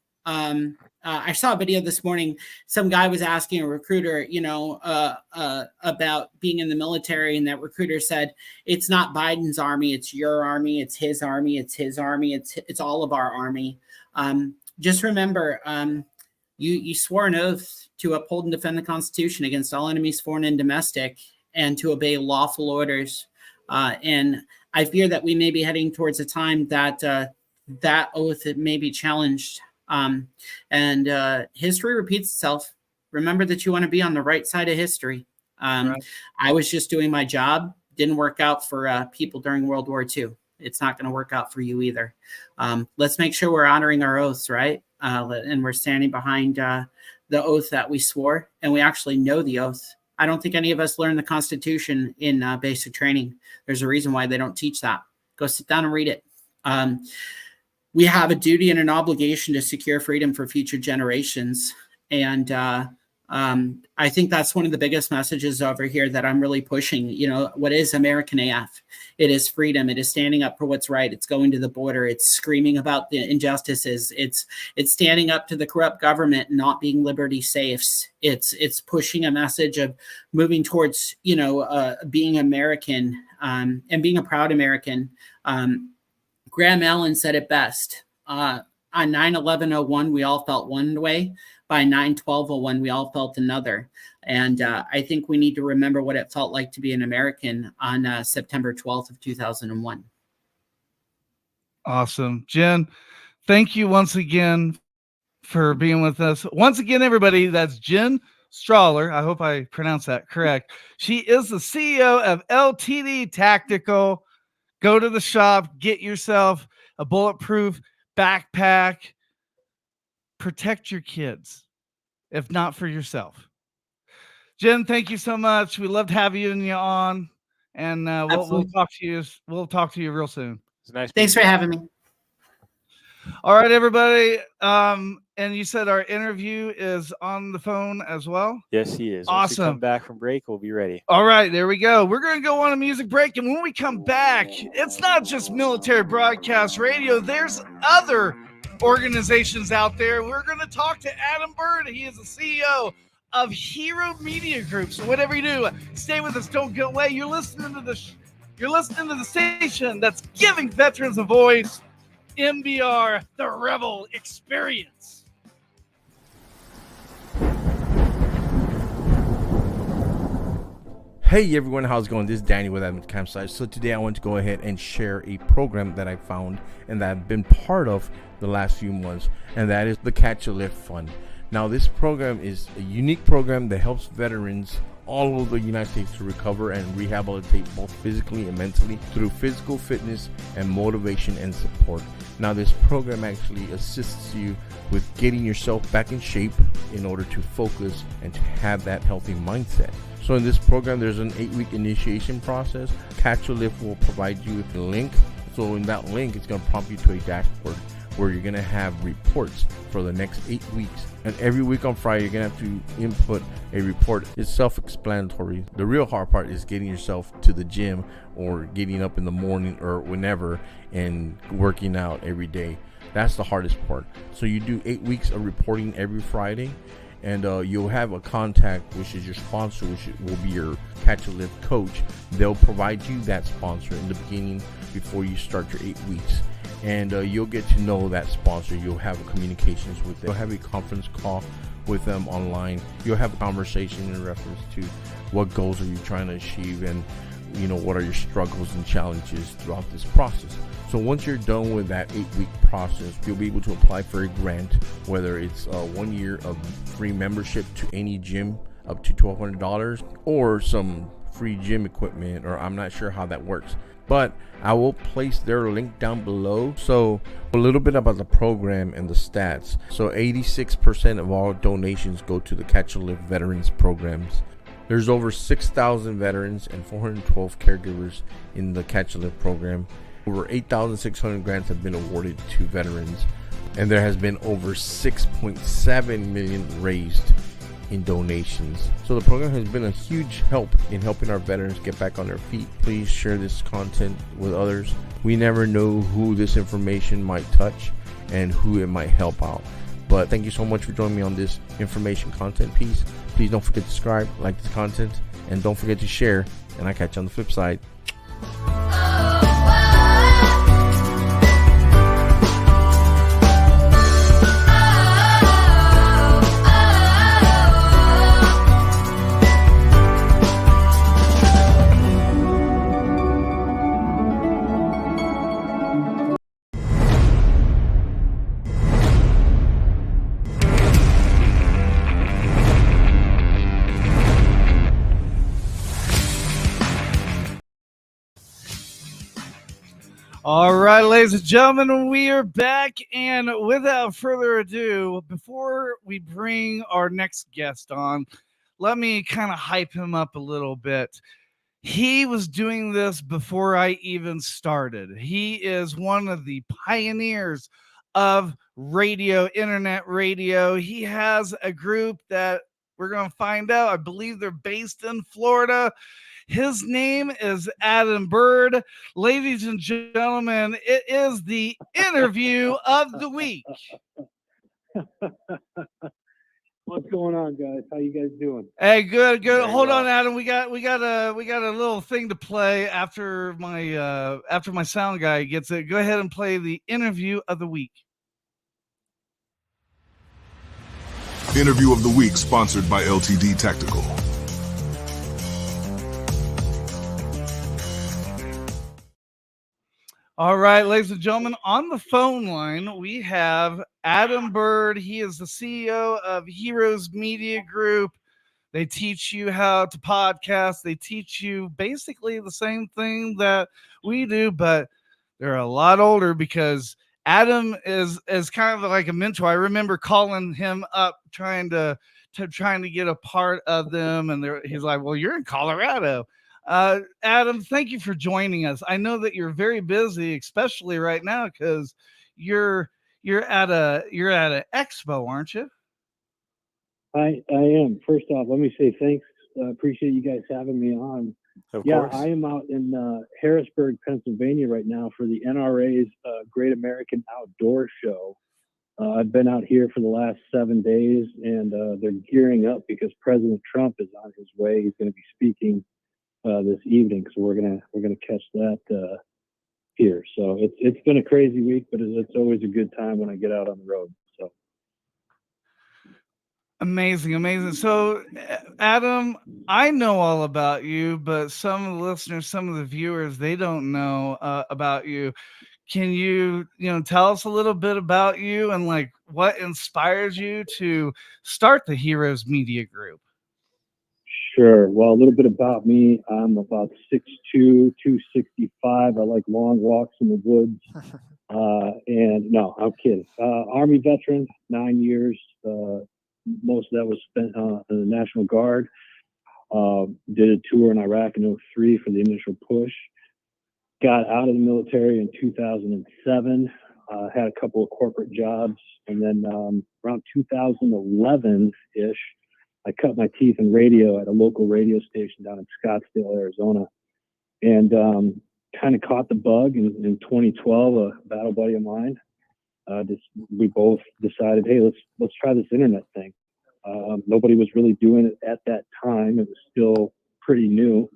I saw a video this morning. Some guy was asking a recruiter, about being in the military, and that recruiter said, "It's not Biden's army, it's your army, it's his army, it's his army, it's all of our army." Just remember, you swore an oath to uphold and defend the Constitution against all enemies, foreign and domestic, and to obey lawful orders. And I fear that we may be heading towards a time that that oath may be challenged. And history repeats itself. Remember that you want to be on the right side of history. Right. I was just doing my job. Didn't work out for people during World War II. It's not going to work out for you either. Let's make sure we're honoring our oaths, right? And we're standing behind the oath that we swore, and we actually know the oath. I don't think any of us learned the Constitution in basic training. There's a reason why they don't teach that. Go sit down and read it. We have a duty and an obligation to secure freedom for future generations. And I think that's one of the biggest messages over here that I'm really pushing. What is American AF? It is freedom. It is standing up for what's right. It's going to the border. It's screaming about the injustices. It's standing up to the corrupt government and not being liberty safes. It's pushing a message of moving towards, being American and being a proud American. Graham Allen said it best. On 9/11/01, we all felt one way. By 9/12/01, we all felt another. And I think we need to remember what it felt like to be an American on September 12th of 2001. Awesome. Jen, thank you once again for being with us. Once again, everybody, that's Jen Strawler. I hope I pronounced that correct. She is the CEO of LTD Tactical. Go to the shop, get yourself a bulletproof backpack. Protect your kids, if not for yourself. Jen, thank you so much. We loved having you on, and we'll talk to you. We'll talk to you real soon. It's nice. Thanks for having me. All right, everybody. And you said our interview is on the phone as well? Yes, he is. Once we Awesome. come back from break, we'll be ready. All right, there we go. We're going to go on a music break. And when we come back, it's not just Military Broadcast Radio. There's other organizations out there. We're going to talk to Adam Bird. He is the CEO of Hero Media Group. So whatever you do, stay with us. Don't go away. You're listening to the station that's giving veterans a voice. MBR, the Revel Experience. Hey everyone, how's it going? This is Danny with Admin Campsite. So today I want to go ahead and share a program that I found and that I've been part of the last few months, and that is the Catch a Lift Fund. Now this program is a unique program that helps veterans all over the United States to recover and rehabilitate both physically and mentally through physical fitness and motivation and support. Now this program actually assists you with getting yourself back in shape in order to focus and to have that healthy mindset. So in this program, there's an 8-week initiation process. Catch a Lift will provide you with a link. So in that link, it's going to prompt you to a dashboard where you're going to have reports for the next 8 weeks. And every week on Friday, you're going to have to input a report. It's self-explanatory. The real hard part is getting yourself to the gym or getting up in the morning or whenever and working out every day. That's the hardest part. So you do 8 weeks of reporting every Friday. And you'll have a contact, which is your sponsor, which will be your Catch a Lift coach. They'll provide you that sponsor in the beginning before you start your 8 weeks. And you'll get to know that sponsor. You'll have communications with them. You'll have a conference call with them online. You'll have a conversation in reference to what goals are you trying to achieve, and what are your struggles and challenges throughout this process. So once you're done with that 8-week process, you'll be able to apply for a grant, whether it's 1 year of free membership to any gym up to $1,200 or some free gym equipment, or I'm not sure how that works. But I will place their link down below. So a little bit about the program and the stats. So 86% of all donations go to the Catch a Lift veterans programs. There's over 6,000 veterans and 412 caregivers in the Catch a Lift program. Over 8,600 grants have been awarded to veterans, and there has been over 6.7 million raised in donations. So the program has been a huge help in helping our veterans get back on their feet. Please share this content with others. We never know who this information might touch and who it might help out. But thank you so much for joining me on this information content piece. Please don't forget to subscribe, like this content, and don't forget to share. And I'll catch you on the flip side. All right, ladies and gentlemen, we are back, and without further ado, before we bring our next guest on, let me kind of hype him up a little bit. He was doing this before I even started. He is one of the pioneers of radio, internet radio. He has a group that we're going to find out. I believe they're based in Florida. His name is Adam Bird. Ladies and gentlemen, it is the interview of the week. What's going on, guys? How you guys doing? Hey, good. Very Hold well. on, Adam. We got a little thing to play after my sound guy gets it. Go ahead and play the interview of the week. Interview of the week sponsored by LTD Tactical. All right, ladies and gentlemen, on the phone line, we have Adam Bird. He is the CEO of Heroes Media Group. They teach you how to podcast. They teach you basically the same thing that we do, but they're a lot older, because Adam is kind of like a mentor. I remember calling him up trying to get a part of them, and he's like, "Well, you're in Colorado." Adam, thank you for joining us. I know that you're very busy, especially right now, because you're at a expo, aren't you? I am. First off, let me say thanks. Appreciate you guys having me on. Of yeah, course. I am out in Harrisburg, Pennsylvania right now for the NRA's Great American Outdoor Show. I've been out here for the last 7 days, and they're gearing up because President Trump is on his way. He's going to be speaking this evening, so we're gonna catch that here. So it's been a crazy week, but it's always a good time when I get out on the road. So Amazing. So Adam, I know all about you, but some of the listeners, some of the viewers, they don't know about you. Can you tell us a little bit about you and like what inspires you to start the Heroes Media Group? Sure. Well, a little bit about me. I'm about 6'2", 265. I like long walks in the woods. And no, I'm kidding. Army veteran, 9 years. Most of that was spent in the National Guard. Did a tour in Iraq in '03 for the initial push. Got out of the military in 2007. Had a couple of corporate jobs. And then around 2011-ish, I cut my teeth in radio at a local radio station down in Scottsdale, Arizona. And kind of caught the bug in 2012. A battle buddy of mine, we both decided, hey, let's try this internet thing. Nobody was really doing it at that time. It was still pretty new,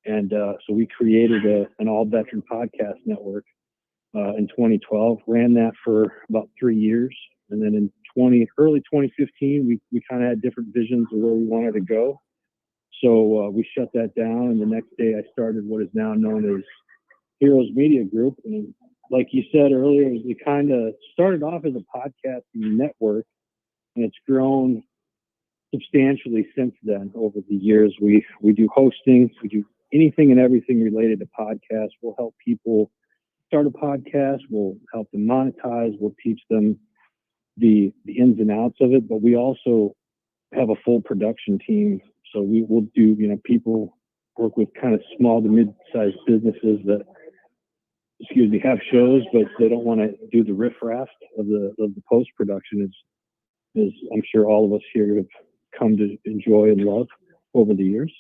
and so we created an all-veteran podcast network in 2012. Ran that for about 3 years, and then in early 2015, we kind of had different visions of where we wanted to go. So we shut that down, and the next day I started what is now known as Heroes Media Group. And like you said earlier, we kind of started off as a podcasting network, and it's grown substantially since then. Over the years, we do hosting, we do anything and everything related to podcasts. We'll help people start a podcast, we'll help them monetize, we'll teach them the ins and outs of it, but we also have a full production team. So we will do, people work with kind of small to mid-sized businesses that, have shows, but they don't want to do the riffraff of the post-production, as I'm sure all of us here have come to enjoy and love over the years.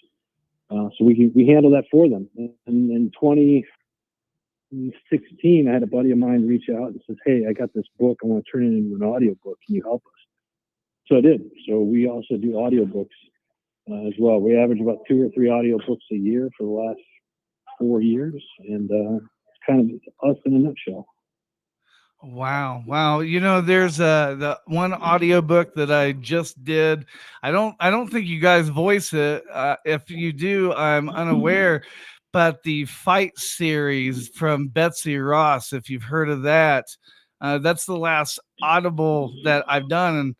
So we handle that for them. And in 2016, I had a buddy of mine reach out and says, hey, I got this book. I want to turn it into an audio book. Can you help us? So I did. So we also do audiobooks as well. We average about 2 or 3 audiobooks a year for the last 4 years. And it's kind of us in a nutshell. Wow. There's the one audiobook that I just did. I don't think you guys voice it. If you do, I'm unaware. But the Fight series from Betsy Ross, if you've heard of that, that's the last Audible that I've done. And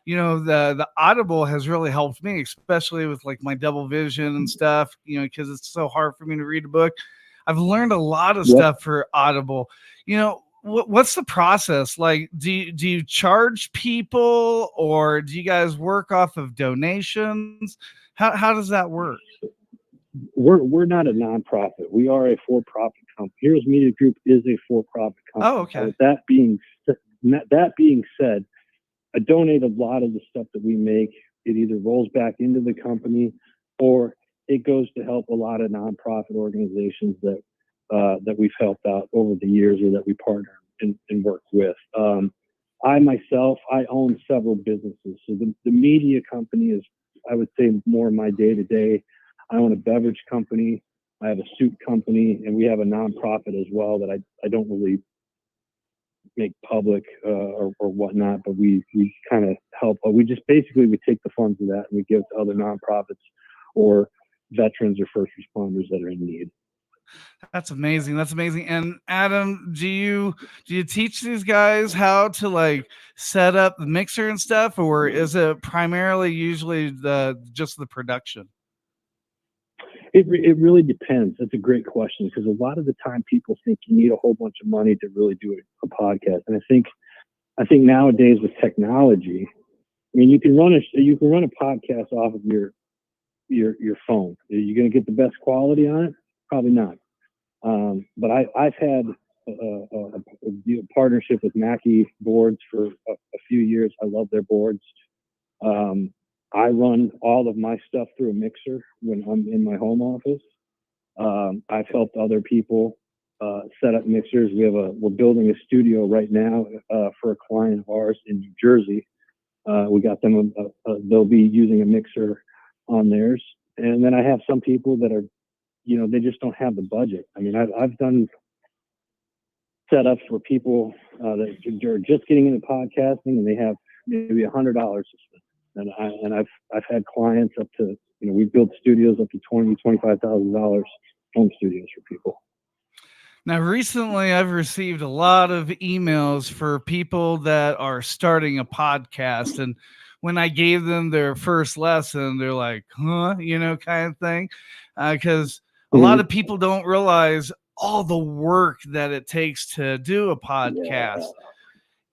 the Audible has really helped me, especially with like my double vision and stuff, because it's so hard for me to read a book. I've learned a lot of stuff for Audible. What's the process like? Do you charge people, or do you guys work off of donations? How does that work? We're not a nonprofit. We are a for-profit company. Heroes Media Group is a for-profit company. Oh, okay. That being said, I donate a lot of the stuff that we make. It either rolls back into the company, or it goes to help a lot of nonprofit organizations that we've helped out over the years, or that we partner and work with. I myself own several businesses. So the media company is, I would say, more my day-to-day. I own a beverage company, I have a suit company, and we have a nonprofit as well that I don't really make public or whatnot, but we kind of help. We just basically we take the funds of that and we give it to other nonprofits or veterans or first responders that are in need. That's amazing. And Adam, do you teach these guys how to like set up the mixer and stuff, or is it primarily usually just the production? It really depends. That's a great question, because a lot of the time people think you need a whole bunch of money to really do a podcast. And I think nowadays with technology, I mean, you can run a podcast off of your phone. Are you going to get the best quality on it? Probably not. But I've had a partnership with Mackie Boards for a few years. I love their boards. I run all of my stuff through a mixer when I'm in my home office. I've helped other people set up mixers. We're building a studio right now for a client of ours in New Jersey. We got them. They'll be using a mixer on theirs. And then I have some people that are, they just don't have the budget. I mean, I've done setups for people that are just getting into podcasting, and they have maybe $100 to spend. and I've had clients up to, we built studios up to $25,000 home studios for people. Now, recently, I've received a lot of emails for people that are starting a podcast. And when I gave them their first lesson, they're like, huh, kind of thing. Because a lot of people don't realize all the work that it takes to do a podcast.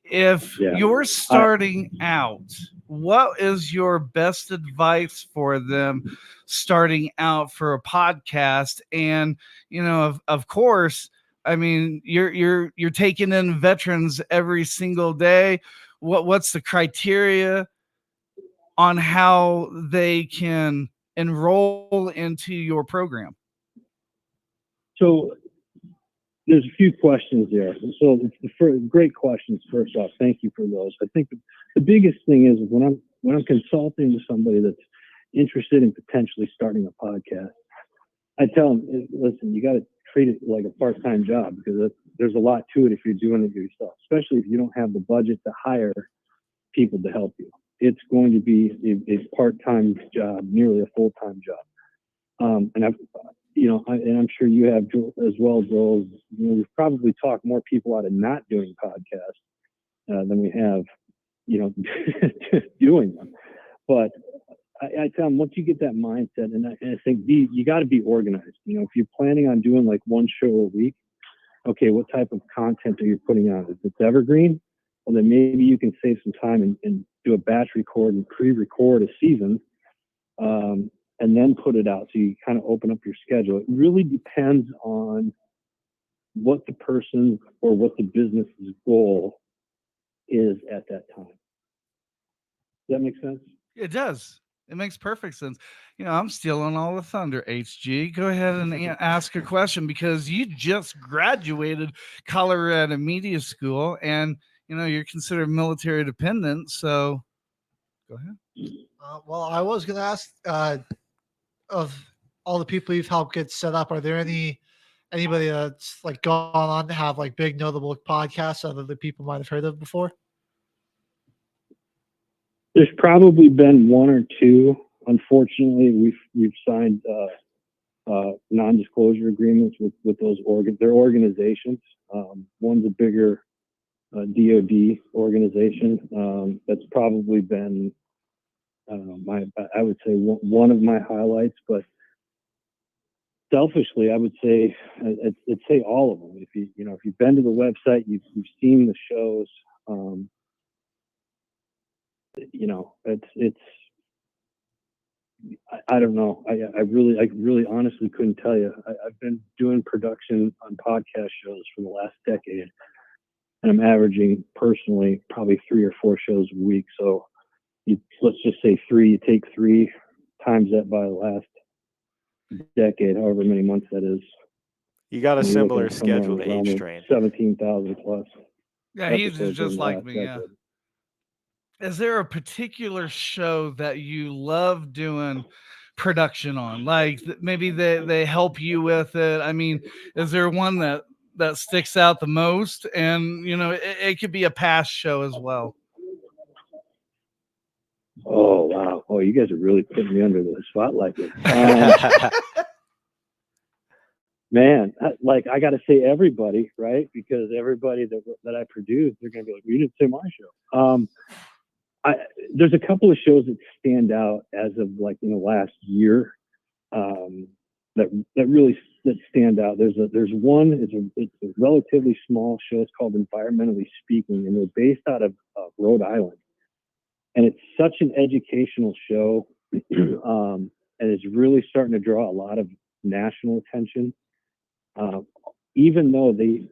If you're starting out, what is your best advice for them starting out for a podcast? And of course, I mean, you're taking in veterans every single day. What's the criteria on how they can enroll into your program? So there's a few questions there. So great questions. First off, thank you for those. I think the biggest thing is when I'm consulting with somebody that's interested in potentially starting a podcast, I tell them, listen, you got to treat it like a part-time job, because there's a lot to it if you're doing it yourself, especially if you don't have the budget to hire people to help you. It's going to be a part-time job, nearly a full-time job. And I'm sure you have as well, Joel. We've probably talked more people out of not doing podcasts than we have, doing them. But I tell them, once you get that mindset, and I think you got to be organized. If you're planning on doing like one show a week, okay, what type of content are you putting on? If it's evergreen, well, then maybe you can save some time and do a batch record and pre-record a season. And then put it out, so you kind of open up your schedule. It really depends on what the person or what the business's goal is at that time. Does that make sense? It does. It makes perfect sense. I'm stealing all the thunder, HG. Go ahead and ask a question, because you just graduated Colorado Media School, and you're considered military dependent. So go ahead. Well, I was going to ask, of all the people you've helped get set up, are there anybody that's like gone on to have like big notable podcasts other than people might have heard of before? There's probably been one or two. Unfortunately, we've signed non-disclosure agreements with those their organizations. One's a bigger DoD organization. That's probably been I would say one of my highlights. But selfishly, I would say I'd say all of them. If you've been to the website, you've seen the shows. It's I don't know. I really honestly couldn't tell you. I've been doing production on podcast shows for the last decade, and I'm averaging personally probably 3 or 4 shows a week. So let's just say 3. You take 3 times that by the last decade, however many months that is. You got a similar schedule to H Train. 17,000 plus. Yeah, he's just like me. Yeah. Is there a particular show that you love doing production on? Like maybe they help you with it. I mean, is there one that sticks out the most? And it could be a past show as well. Oh wow! Oh, you guys are really putting me under the spotlight. Man, I got to say everybody, right? Because everybody that I produce, they're going to be like, "You didn't say my show." There's a couple of shows that stand out as of like in the last year that really stand out. There's one. It's a relatively small show. It's called Environmentally Speaking, and they're based out of Rhode Island. And it's such an educational show, and it's really starting to draw a lot of national attention. Even though the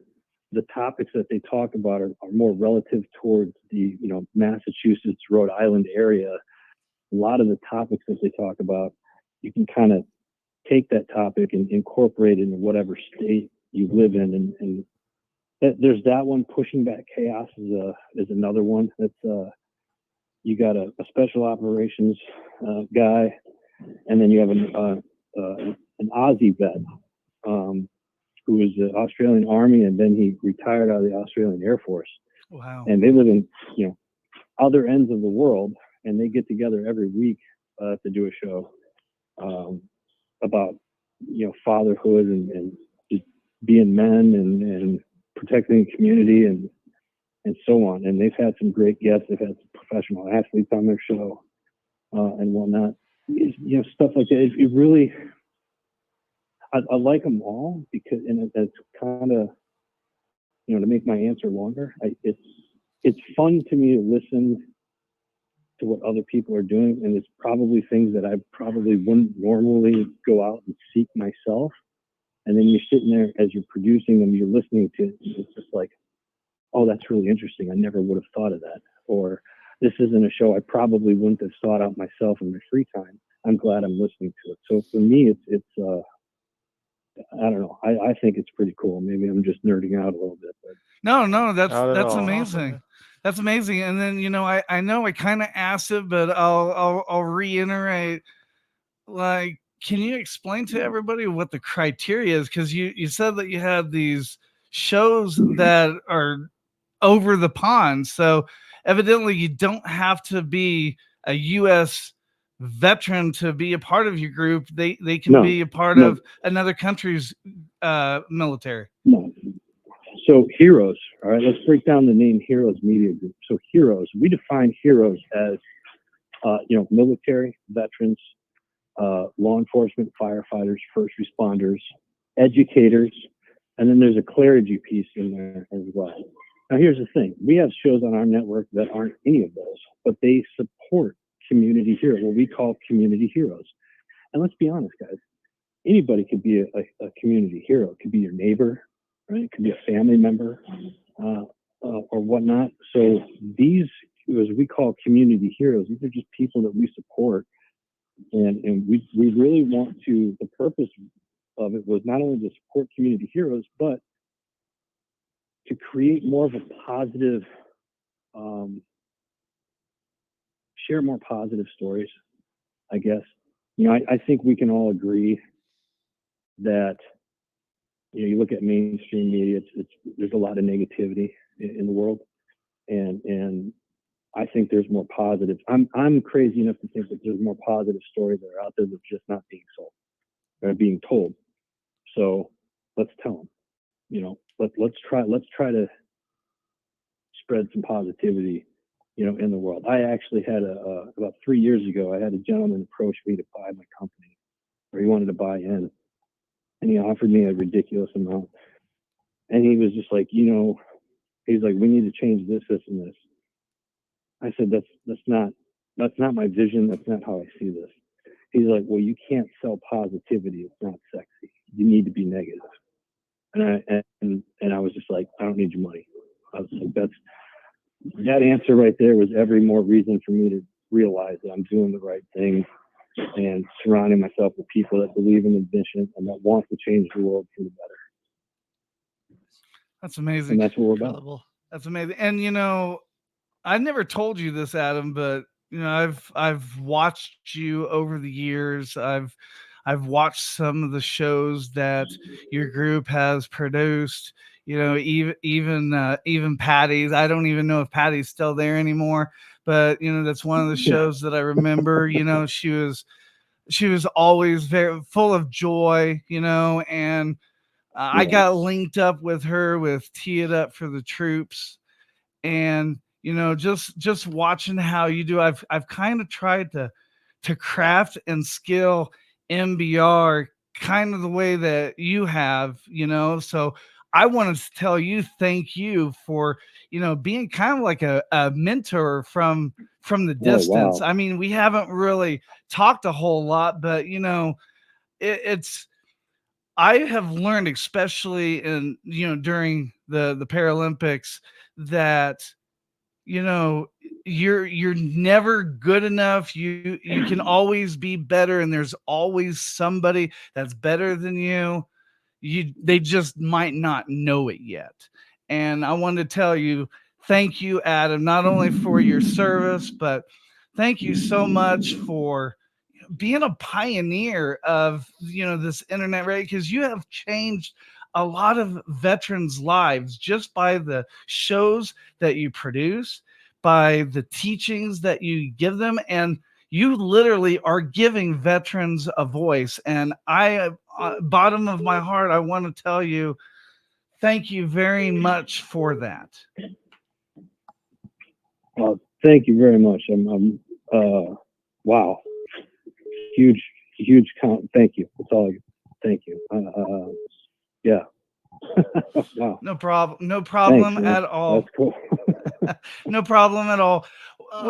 topics that they talk about are more relative towards the Massachusetts, Rhode Island area, a lot of the topics that they talk about, you can kind of take that topic and incorporate it into whatever state you live in. And there's that one. Pushing Back Chaos is another one. That's you got a special operations guy, and then you have an Aussie vet who was the Australian Army, and then he retired out of the Australian Air Force. Wow! And they live in other ends of the world, and they get together every week to do a show about fatherhood and just being men and protecting the community and so on. And they've had some great guests. They've had some professional athletes on their show and whatnot. Stuff like that. It really, I like them all because, and it's kind of, to make my answer longer, it's fun to me to listen to what other people are doing, and it's probably things that I probably wouldn't normally go out and seek myself. And then you're sitting there as you're producing them, you're listening to it, and it's just like, oh, that's really interesting. I never would have thought of that. Or this isn't a show I probably wouldn't have thought out myself in my free time. I'm glad I'm listening to it. So for me, it's I don't know. I think it's pretty cool. Maybe I'm just nerding out a little bit. But No, that's Not at all. amazing. That's amazing. And then I know I kind of asked it, but I'll reiterate. Like, can you explain to everybody what the criteria is? Because you said that you had these shows that are over the pond, so evidently you don't have to be a U.S. veteran to be a part of your group. They can be a part of another country's military. No. So Heroes, all right, let's break down the name Heroes Media Group. So Heroes, we define heroes as, military, veterans, law enforcement, firefighters, first responders, educators, and then there's a clergy piece in there as well. Now, here's the thing. We have shows on our network that aren't any of those, but they support community heroes, what we call community heroes. And let's be honest, guys, anybody could be a community hero. It could be your neighbor, right? It could be a family member or whatnot. So these, as we call community heroes, these are just people that we support. And we really want to, the purpose of it was not only to support community heroes, but to create more of a positive, share more positive stories, I guess. I think we can all agree that, you look at mainstream media, there's a lot of negativity in the world. And I think there's more positives. I'm crazy enough to think that there's more positive stories that are out there that are just not being sold or being told. So let's tell them, let's try to spread some positivity, in the world. I actually had about 3 years ago, I had a gentleman approach me to buy my company, or he wanted to buy in, and he offered me a ridiculous amount. And he was just like, he's like, we need to change this, and this. I said, that's not my vision. That's not how I see this. He's like, well, you can't sell positivity. It's not sexy. You need to be negative. And I was just like, I don't need your money. I was like, that answer right there was every more reason for me to realize that I'm doing the right thing and surrounding myself with people that believe in the mission and that want to change the world for the better. That's amazing. And that's what we're about. That's amazing. And I never told you this, Adam, but I've watched you over the years. I've watched some of the shows that your group has produced. Even Patty's. I don't even know if Patty's still there anymore, but that's one of the shows that I remember. She was always very full of joy. And I got linked up with her with Tee It Up for the Troops. And just watching how you do, I've kind of tried to craft and skill MBR kind of the way that you have, so I wanted to tell you thank you for being kind of like a mentor from the distance. Wow. I mean, we haven't really talked a whole lot, but it's I have learned, especially in during the Paralympics, that you're never good enough. You can always be better, and there's always somebody that's better than you. They just might not know it yet. And I wanted to tell you, thank you, Adam, not only for your service, but thank you so much for being a pioneer of this internet, right? Because you have changed a lot of veterans' lives just by the shows that you produce, by the teachings that you give them, and you literally are giving veterans a voice. And I, bottom of my heart, I want to tell you, thank you very much for that. Thank you very much. Wow, huge count. Thank you. That's all. Thank you. Yeah. Wow. No problem. No problem Thanks, at all. That's cool. No problem at all. Go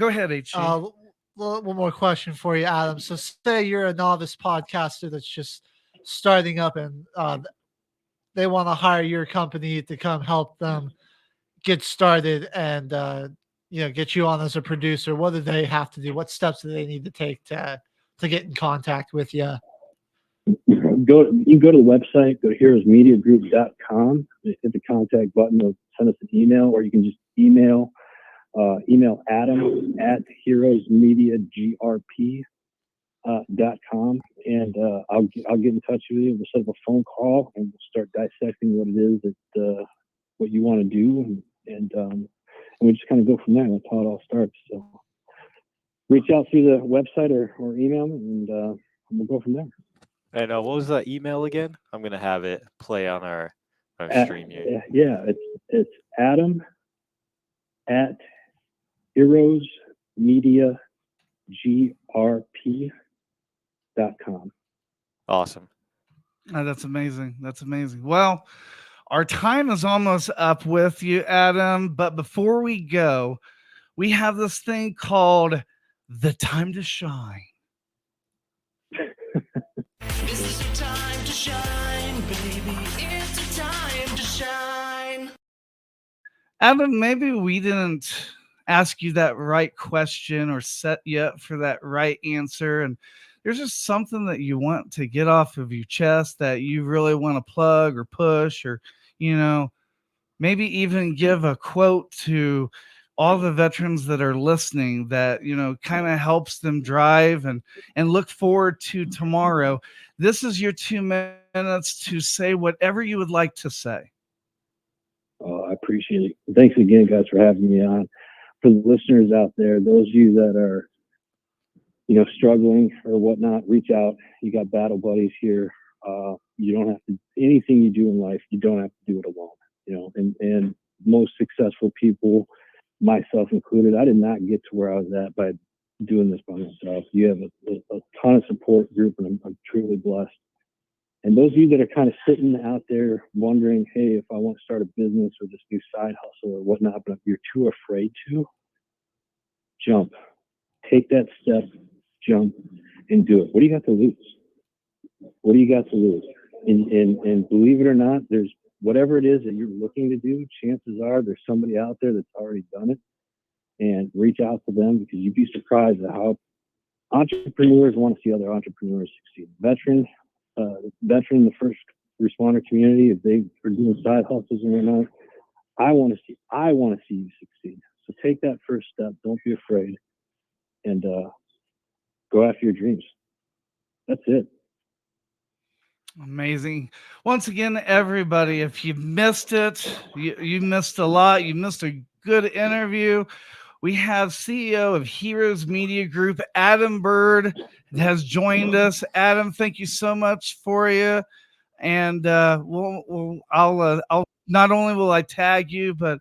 ahead, HG. One more question for you, Adam. So, say you're a novice podcaster that's just starting up, and they want to hire your company to come help them get started and get you on as a producer. What do they have to do? What steps do they need to take to get in contact with you? You can go to the website, go to heroesmediagroup.com, hit the contact button, or send us an email, or you can just email Adam at heroesmediagrp.com, and I'll get in touch with you. We'll set up a phone call and we'll start dissecting what it is that what you want to do, and we just kind of go from there. That's how it all starts. So reach out through the website or email me, and we'll go from there. And what was that email again? I'm gonna have it play on our stream here. Yeah, it's Adam at heroesmediagrp.com. Awesome. Oh, that's amazing. That's amazing. Well, our time is almost up with you, Adam. But before we go, we have this thing called the time to shine. This is your time to shine, baby. It's your time to shine. Adam, maybe we didn't ask you that right question or set you up for that right answer, and there's just something that you want to get off of your chest that you really want to plug or push, or maybe even give a quote to all the veterans that are listening that kind of helps them drive and look forward to tomorrow. This is your 2 minutes to say whatever you would like to say. I appreciate it. Thanks again, guys, for having me on. For the listeners out there, those of you that are struggling or whatnot, reach out. You got battle buddies here. You don't have to, anything you do in life, you don't have to do it alone. And most successful people, myself included, I did not get to where I was at by doing this by myself. You have a ton of support group, and I'm truly blessed. And those of you that are kind of sitting out there wondering, hey, if I want to start a business or this new side hustle or whatnot, but you're too afraid to, jump. Take that step, jump, and do it. What do you got to lose? What do you got to lose? And believe it or not, there's whatever it is that you're looking to do, chances are there's somebody out there that's already done it. And reach out to them, because you'd be surprised at how entrepreneurs want to see other entrepreneurs succeed. Veteran in the first responder community, if they are doing side hustles and whatnot, I want to see you succeed. So take that first step. Don't be afraid, and go after your dreams. That's it. Amazing. Once again, everybody, if you missed it, you missed a lot. You missed a good interview. We have CEO of Heroes Media Group, Adam Bird, has joined us. Adam, thank you so much for you. And I'll not only will I tag you, but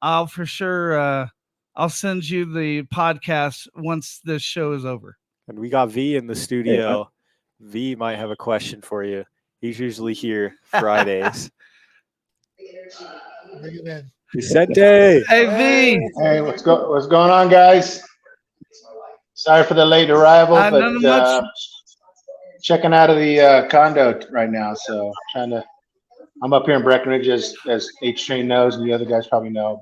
I'll for sure I'll send you the podcast once this show is over. And we got V in the studio. V might have a question for you. He's usually here Fridays. Bring him in. Vicente. Hey, V. Hey, what's going on, guys? Sorry for the late arrival, but checking out of the condo right now. So I'm up here in Breckenridge, as H Train knows, and the other guys probably know.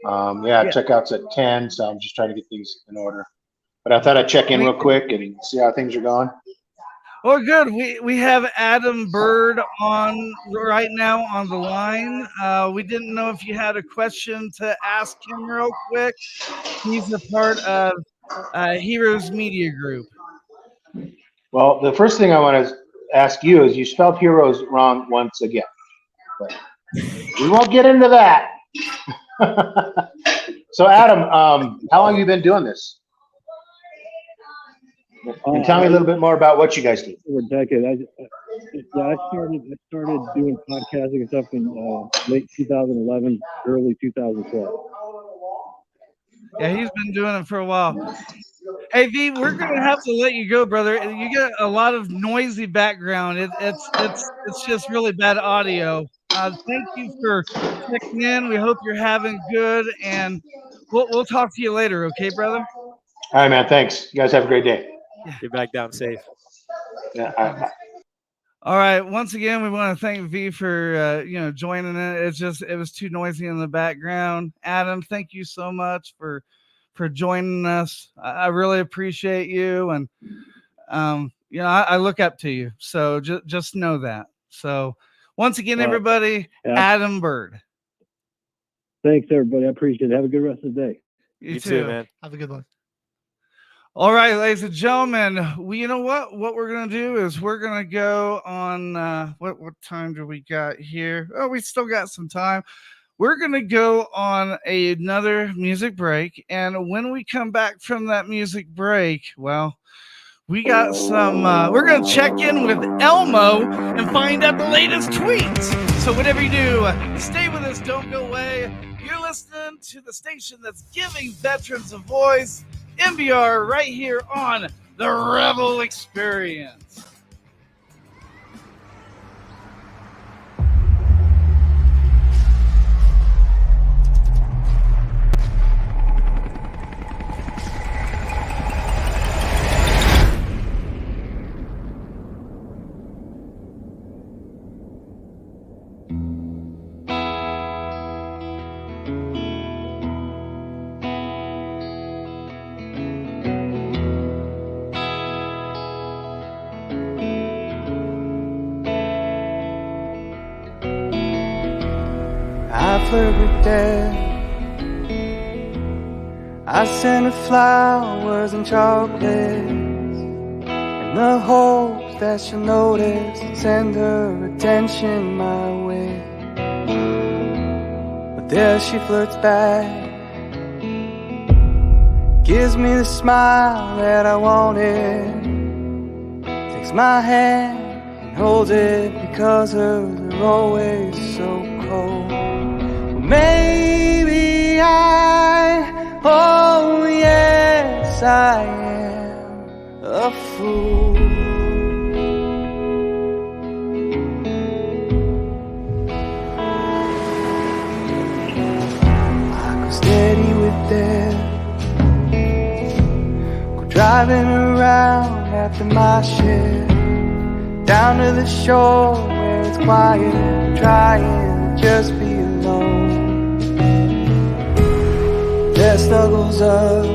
But checkout's at 10, so I'm just trying to get things in order. But I thought I'd check in real quick and see how things are going. Well, good. We have Adam Bird on right now on the line. We didn't know if you had a question to ask him real quick. He's a part of Heroes Media Group. Well, the first thing I want to ask you is you spelled heroes wrong once again. But we won't get into that. So, Adam, how long have you been doing this? And tell me a little bit more about what you guys do. For a decade. I started doing podcasting and stuff in late 2011, early 2012. Yeah, he's been doing it for a while. Hey V, we're gonna have to let you go, brother. You get a lot of noisy background. It's just really bad audio. Thank you for checking in. We hope you're having good, and we'll talk to you later. Okay, brother. All right, man. Thanks. You guys have a great day. Get back down safe. Yeah. All right. Once again, we want to thank V for joining it. It was too noisy in the background. Adam, thank you so much for joining us. I really appreciate you, and I look up to you. So just know that. So once again, everybody, Adam Bird. Thanks, everybody. I appreciate it. Have a good rest of the day. You too, man. Have a good one. All right, ladies and gentlemen, you know what we're going to do is we're going to go on, what time do we got here? Oh, we still got some time. We're going to go on another music break. And when we come back from that music break, well, we got some, we're going to check in with Elmo and find out the latest tweets. So whatever you do, stay with us. Don't go away. You're listening to the station that's giving veterans a voice. MBR right here on the Revel Experience. I flirt with death. I send her flowers and chocolates in the hopes that she'll notice and send her attention my way. But there she flirts back, gives me the smile that I wanted, takes my hand and holds it because hers are always so cold. Maybe oh yes, I am a fool. I go steady with death, go driving around after my ship, down to the shore where it's quiet, trying to just be alone. There snuggles up,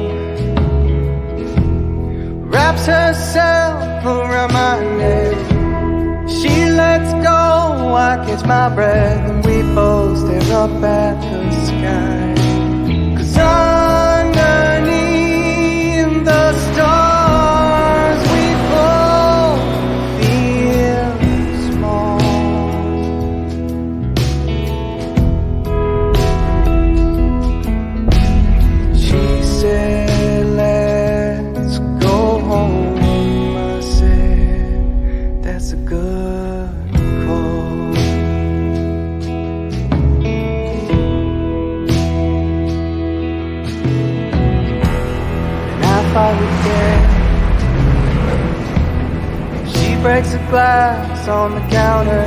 wraps herself around my neck. She lets go, I catch my breath, and we both stare up at the sky. 'Cause underneath the stars we both feel small. She said, let's go home. I said, that's a good call. And I fight with death. She breaks a glass on the counter,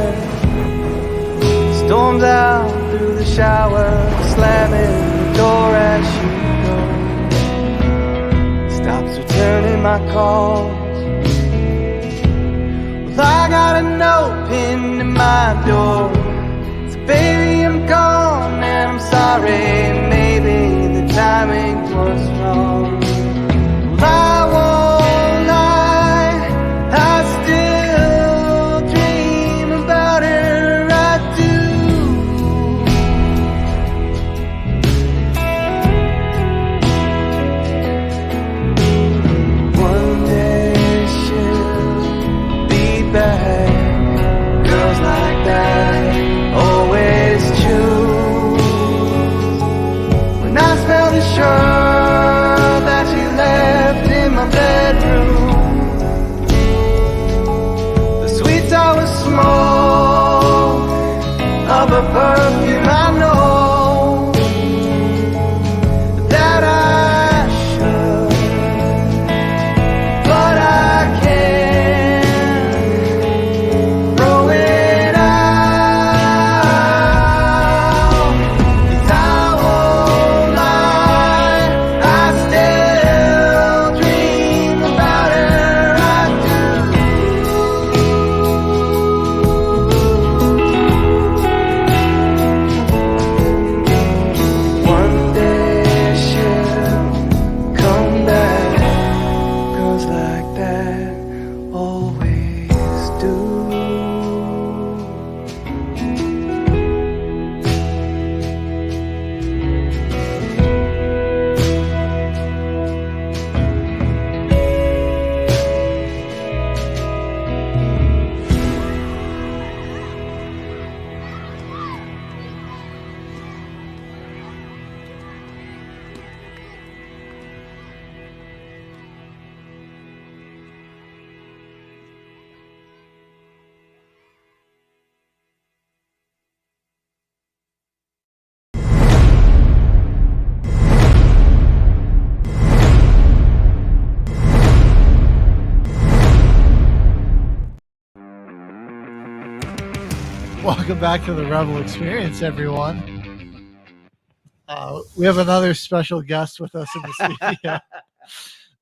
storms out through the shower, slamming the door as she stops returning my calls. Well, I got a note pinned to my door. So baby, I'm gone and I'm sorry. Maybe the timing was wrong. Well, I won't lie, I still dream about her. I do. One day she'll be back. Girls like that always choose. When I smell the Welcome back to the Revel Experience, everyone. We have another special guest with us in the studio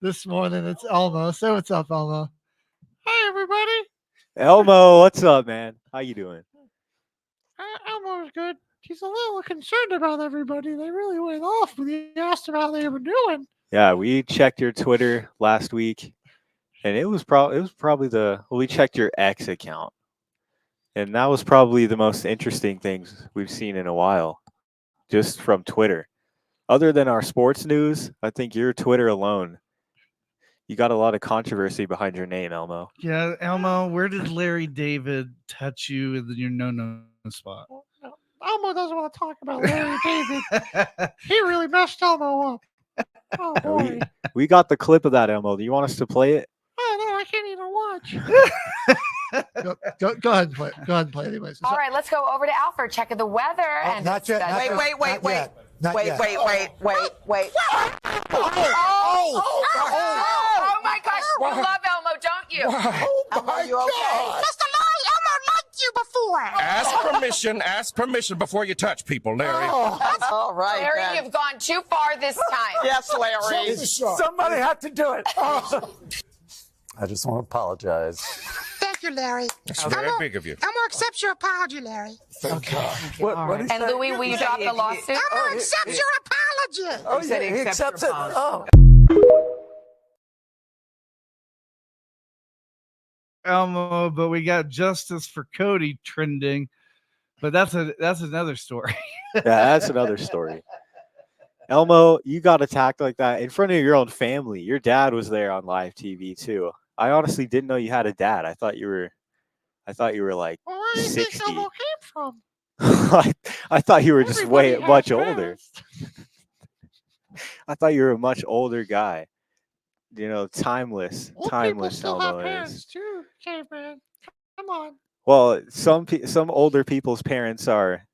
this morning. It's Elmo. Say what's up, Elmo. Hi, everybody. Elmo, what's up, man? How you doing? Elmo's good. He's a little concerned about everybody. They really went off when he asked him how they were doing. Yeah, we checked your Twitter last week, and it was probably we checked your X account, and that was probably the most interesting things we've seen in a while, just from Twitter. Other than our sports news, I think your Twitter alone, you got a lot of controversy behind your name, Elmo. Yeah, Elmo, where did Larry David touch you in your no spot? Elmo doesn't want to talk about Larry David. He really messed Elmo up. Oh, boy. We got the clip of that, Elmo. Do you want us to play it? Oh, no, I can't even watch. Go ahead and play. Go ahead and play anyways. All right, let's go over to Alfred. Check of the weather. And not yet, not wait, yet, wait, wait, not wait, yet, not wait, yet. wait, wait, wait, wait. Oh my gosh, you love Elmo, don't you? Elmo, you okay? Mr. Larry, Elmo liked you before. Ask permission before you touch people, Larry. All right, Larry, then. you've gone too far this time. Yes, Larry. Somebody had to do it. I just want to apologize. Thank you, Larry. That's very big of you. Elmo accepts your apology, Larry. Thank God. What is and that? Louis, will you drop the lawsuit? Elmo accepts your apology. Oh, yeah, he accepts it. Oh. Elmo, but we got justice for Cody trending, but that's another story. Yeah, that's another story. Elmo, you got attacked like that in front of your own family. Your dad was there on live TV too. I honestly didn't know you had a dad. I thought you were like Well, where do you 60. think Elmo came from? I thought you were just Everybody has much older. parents. I thought you were a much older guy. You know, timeless Old people timeless still have Elmo parents is. too, caveman. Come on. Well, some older people's parents are,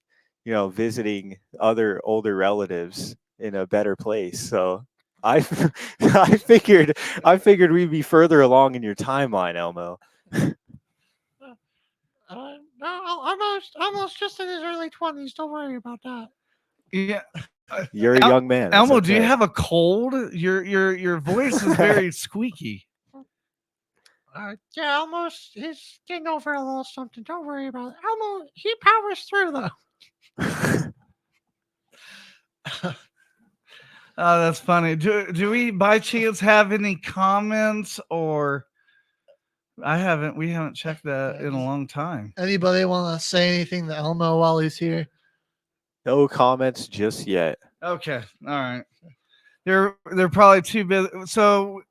visiting other older relatives in a better place. So I figured we'd be further along in your timeline, Elmo. No, almost just in his early 20s. Don't worry about that. Yeah. You're a young man. That's Elmo, do you okay. have a cold? Your voice is very squeaky. Yeah, almost. He's getting over a little something. Don't worry about it. Elmo, he powers through though. Oh, that's funny. Do we by chance have any comments or we haven't checked that in a long time. Anybody want to say anything to Elmo while he's here? No comments just yet. Okay. All right. They're probably too busy. So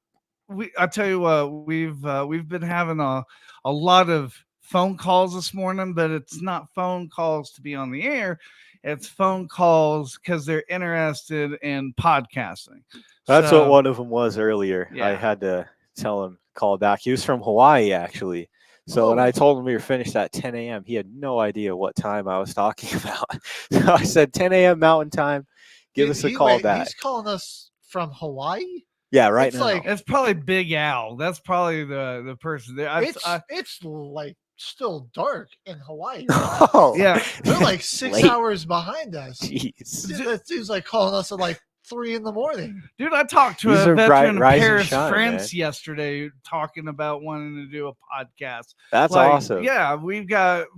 I tell you what, we've been having a lot of phone calls this morning, but it's not phone calls to be on the air. It's phone calls because they're interested in podcasting. That's what one of them was earlier. Yeah. I had to tell him call back. He was from Hawaii, actually. So when I told him we were finished at 10 a.m., he had no idea what time I was talking about. So I said 10 a.m. Mountain Time. Give us a call back. He's calling us from Hawaii? Yeah, right It's now. like- It's probably Big Al. That's probably the person there. It's like still dark in Hawaii. Oh, yeah. They're like 6 Late. hours behind us. Jeez. That dude's like calling us at like 3 a.m. Dude, I talked to These a are veteran rise of and Paris, shine, France man. yesterday talking about wanting to do a podcast. That's awesome. Yeah, we've got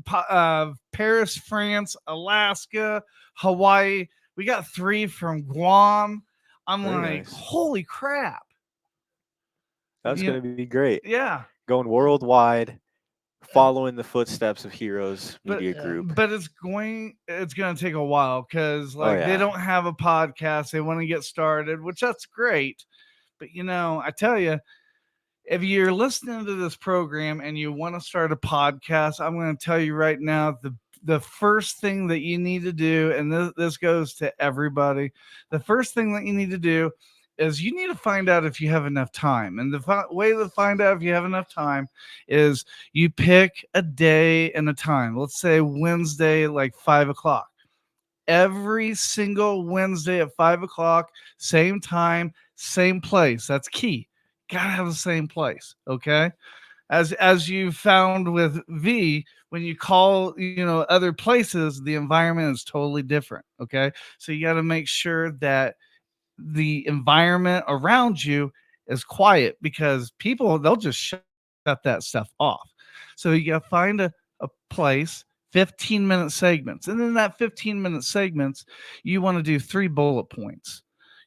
Paris, France, Alaska, Hawaii. We got 3 from Guam. I'm Very like, nice. holy crap. That's Yeah. going to be great. Yeah. Going worldwide, following the footsteps of Heroes Media Group. But it's going to take a while because they yeah. don't have a podcast. They want to get started, which that's great. But I tell you, if you're listening to this program and you want to start a podcast, I'm going to tell you right now, the first thing that you need to do, and this goes to everybody, the first thing that you need to do is you need to find out if you have enough time. And the way to find out if you have enough time is you pick a day and a time. Let's say Wednesday, like 5 o'clock. Every single Wednesday at 5 o'clock, same time, same place. That's key. Gotta have the same place. Okay. As you found with V, when you call, other places, the environment is totally different. Okay. So you got to make sure that the environment around you is quiet, because people, they'll just shut that stuff off. So you got to find a place, 15-minute segments. And in that 15-minute segments, you want to do 3 bullet points.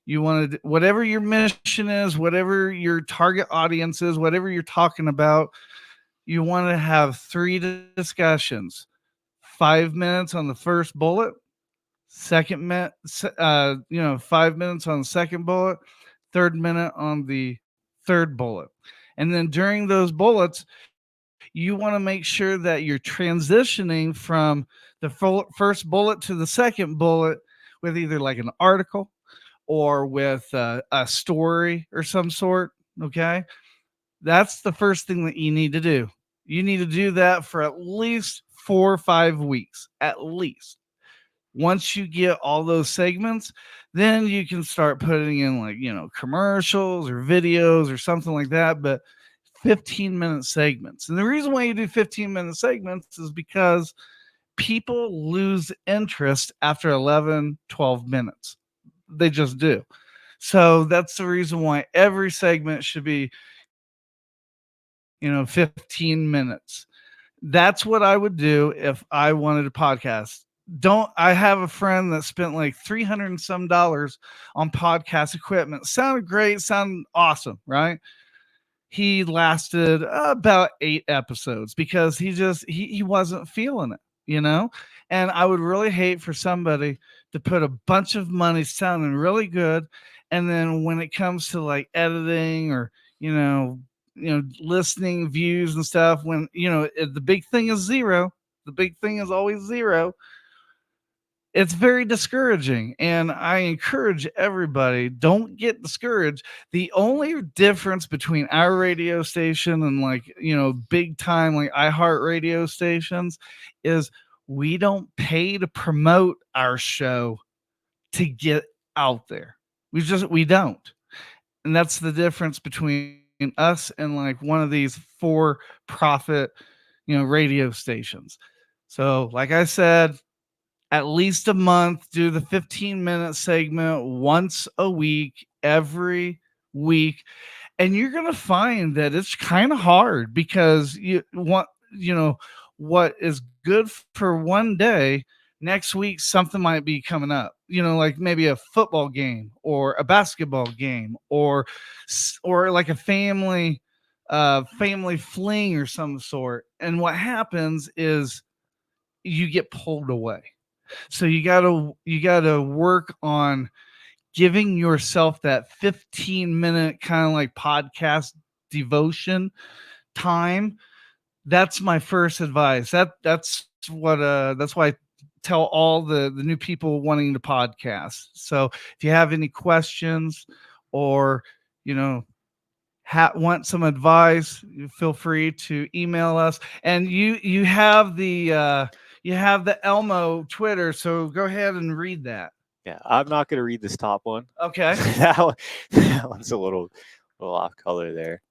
You want to, whatever your mission is, whatever your target audience is, whatever you're talking about, you want to have 3 discussions. 5 minutes on the first bullet, 5 minutes on the second bullet, 3rd minute on the 3rd bullet. And then during those bullets, you want to make sure that you're transitioning from the first bullet to the second bullet with either like an article or with a story or some sort. Okay. That's the first thing that you need to do. You need to do that for at least 4 or 5 weeks, at least. Once you get all those segments, then you can start putting in, like, commercials or videos or something like that. But 15-minute segments. And the reason why you do 15-minute segments is because people lose interest after 11, 12 minutes. They just do. So that's the reason why every segment should be, 15 minutes. That's what I would do if I wanted a podcast. I have a friend that spent like $300 and some on podcast equipment. Sounded great, sounded awesome, right? He lasted about 8 episodes because he wasn't feeling it. And I would really hate for somebody to put a bunch of money sounding really good, and then when it comes to like editing or listening views and stuff, when the big thing is zero, the big thing is always zero. It's very discouraging, and I encourage everybody, don't get discouraged. The only difference between our radio station and, like, big time like iHeart radio stations is we don't pay to promote our show to get out there. We don't. And that's the difference between us and like one of these for profit, radio stations. So, like I said, at least a month, do the 15-minute segment once a week, every week. And you're going to find that it's kind of hard, because you want, what is good for one day, next week something might be coming up, like maybe a football game or a basketball game or like a family fling or some sort. And what happens is you get pulled away. So you gotta work on giving yourself that 15-minute kind of like podcast devotion time. That's my first advice. That's why I tell all the new people wanting to podcast. So if you have any questions or want some advice, feel free to email us. And you have the Elmo Twitter, so go ahead and read that. Yeah, I'm not going to read this top one. Okay. that one's a little off color there.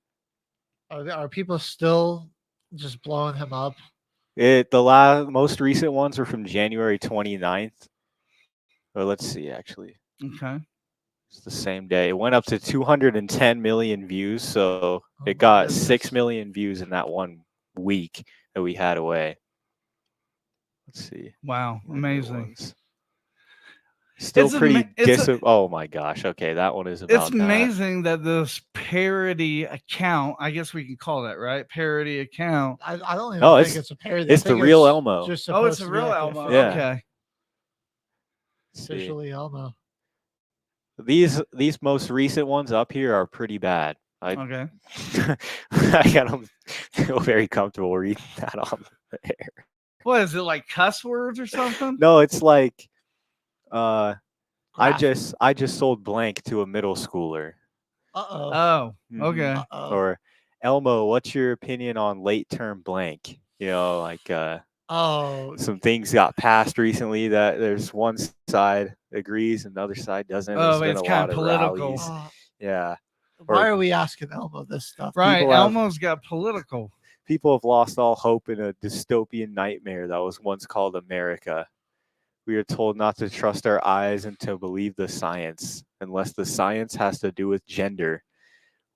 Are people still just blowing him up? The most recent ones were from January 29th. Or let's see, actually. Okay. It's the same day. It went up to 210 million views, so it got 6 million views in that one week that we had away. Let's see. Wow, amazing. Still pretty oh my gosh. Okay, that one is about It's amazing that this parody account, I guess we can call that, right? Parody account. I don't even think it's a parody. It's the real Elmo. It's a real Elmo. Yeah. Okay. Officially Elmo. These most recent ones up here are pretty bad. Okay. I don't feel very comfortable reading that on the air. What is it, like cuss words or something? No, it's like I just sold blank to a middle schooler. Oh, okay. Or Elmo, what's your opinion on late term blank? Like some things got passed recently that there's one side agrees and the other side doesn't. Oh, it's kind of political. Yeah. Why are we asking Elmo this stuff? Right, Elmo's got political. People have lost all hope in a dystopian nightmare that was once called America. We are told not to trust our eyes and to believe the science, unless the science has to do with gender.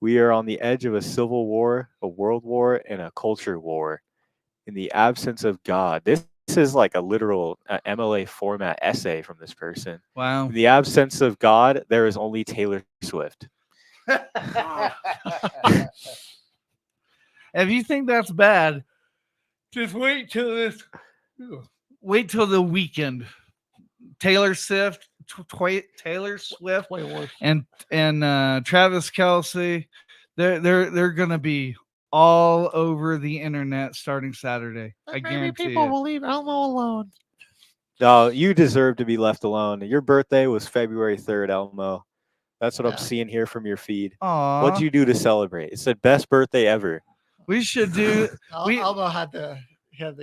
We are on the edge of a civil war, a world war, and a culture war. In the absence of God, this is like a literal MLA format essay from this person. Wow. In the absence of God, there is only Taylor Swift. If you think that's bad, just wait till this. Wait till the weekend. Taylor Swift, and Travis Kelce, they're gonna be all over the internet starting Saturday. I Maybe guarantee people you. will leave Elmo alone. No, you deserve to be left alone. Your birthday was February 3rd, Elmo. That's what I'm Yeah. seeing here from your feed. Aw. What'd you do to celebrate? It said best birthday ever. We should do. Elmo had to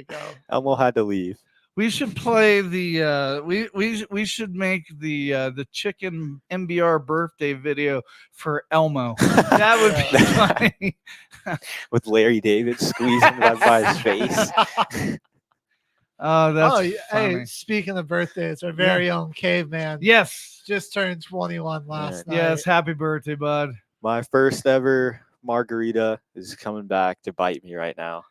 go. Elmo had to leave. We should play the we should make the chicken MBR birthday video for Elmo. That would be funny. With Larry David squeezing right by his face. Oh, that's Hey, funny. speaking of birthdays, our very own caveman. Yes. Just turned 21 last night. Yes, happy birthday, bud. My first ever margarita is coming back to bite me right now.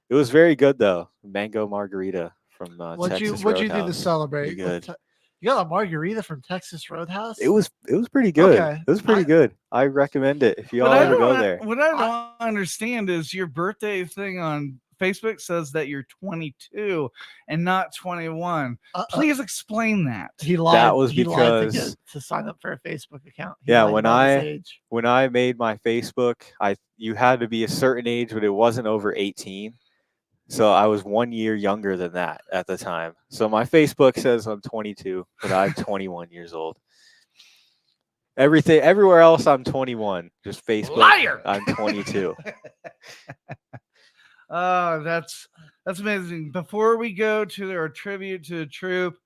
It was very good though. Mango margarita from What'd Texas you do to Roadhouse. celebrate? Pretty good. You got a margarita from Texas Roadhouse? It was pretty good. Okay. It was pretty good. I recommend it if y'all ever go there. What I don't understand is your birthday thing on Facebook says that you're 22 and not 21. Please explain that. He lied. That was he lied because to sign up for a Facebook account. He yeah, lied when about his age. I made my Facebook, you had to be a certain age, but it wasn't over 18. So I was 1 year younger than that at the time. So my Facebook says I'm 22, but I'm 21 years old. Everywhere else I'm 21. Just Facebook. Liar! I'm 22. Oh, that's amazing. Before we go to our tribute to the troop,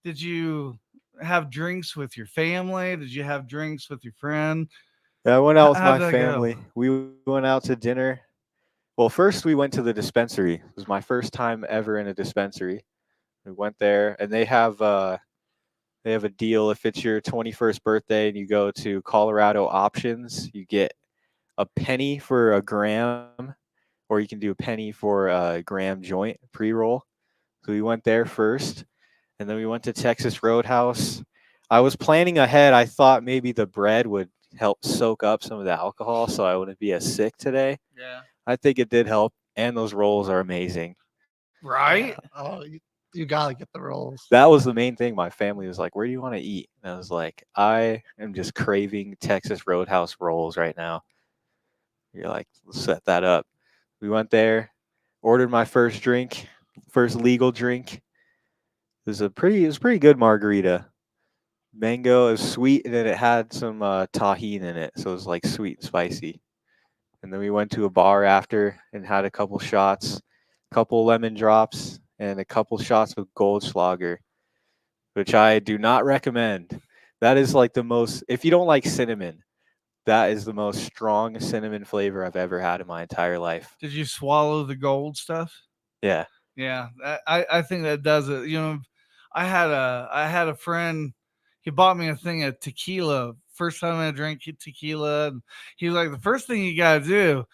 did you have drinks with your family? Did you have drinks with your friend? Yeah, I went out with How'd my that go? family. We went out to dinner. Well, first we went to the dispensary. It was my first time ever in a dispensary. We went there, and they have a deal. If it's your 21st birthday and you go to Colorado Options, you get a penny for a gram, or you can do a penny for a gram joint pre-roll. So we went there first, and then we went to Texas Roadhouse. I was planning ahead. I thought maybe the bread would help soak up some of the alcohol so I wouldn't be as sick today. Yeah. I think it did help, and those rolls are amazing. Right? Oh, you gotta get the rolls. That was the main thing. My family was like, "Where do you want to eat?" And I was like, "I am just craving Texas Roadhouse rolls right now." You're like, "Let's set that up." We went there, ordered my first legal drink. It was pretty good margarita. Mango is sweet, and then it had some tahini in it, so it was like sweet and spicy. And then we went to a bar after and had a couple shots, couple lemon drops, and a couple shots of Goldschlager, which I do not recommend. That is like the most, if you don't like cinnamon, that is the most strong cinnamon flavor I've ever had in my entire life. Did you swallow the gold stuff? Yeah. Yeah, I think that does it. You know, I had a friend. He bought me a thing of tequila. First time I drank tequila, and he was like, "The first thing you gotta do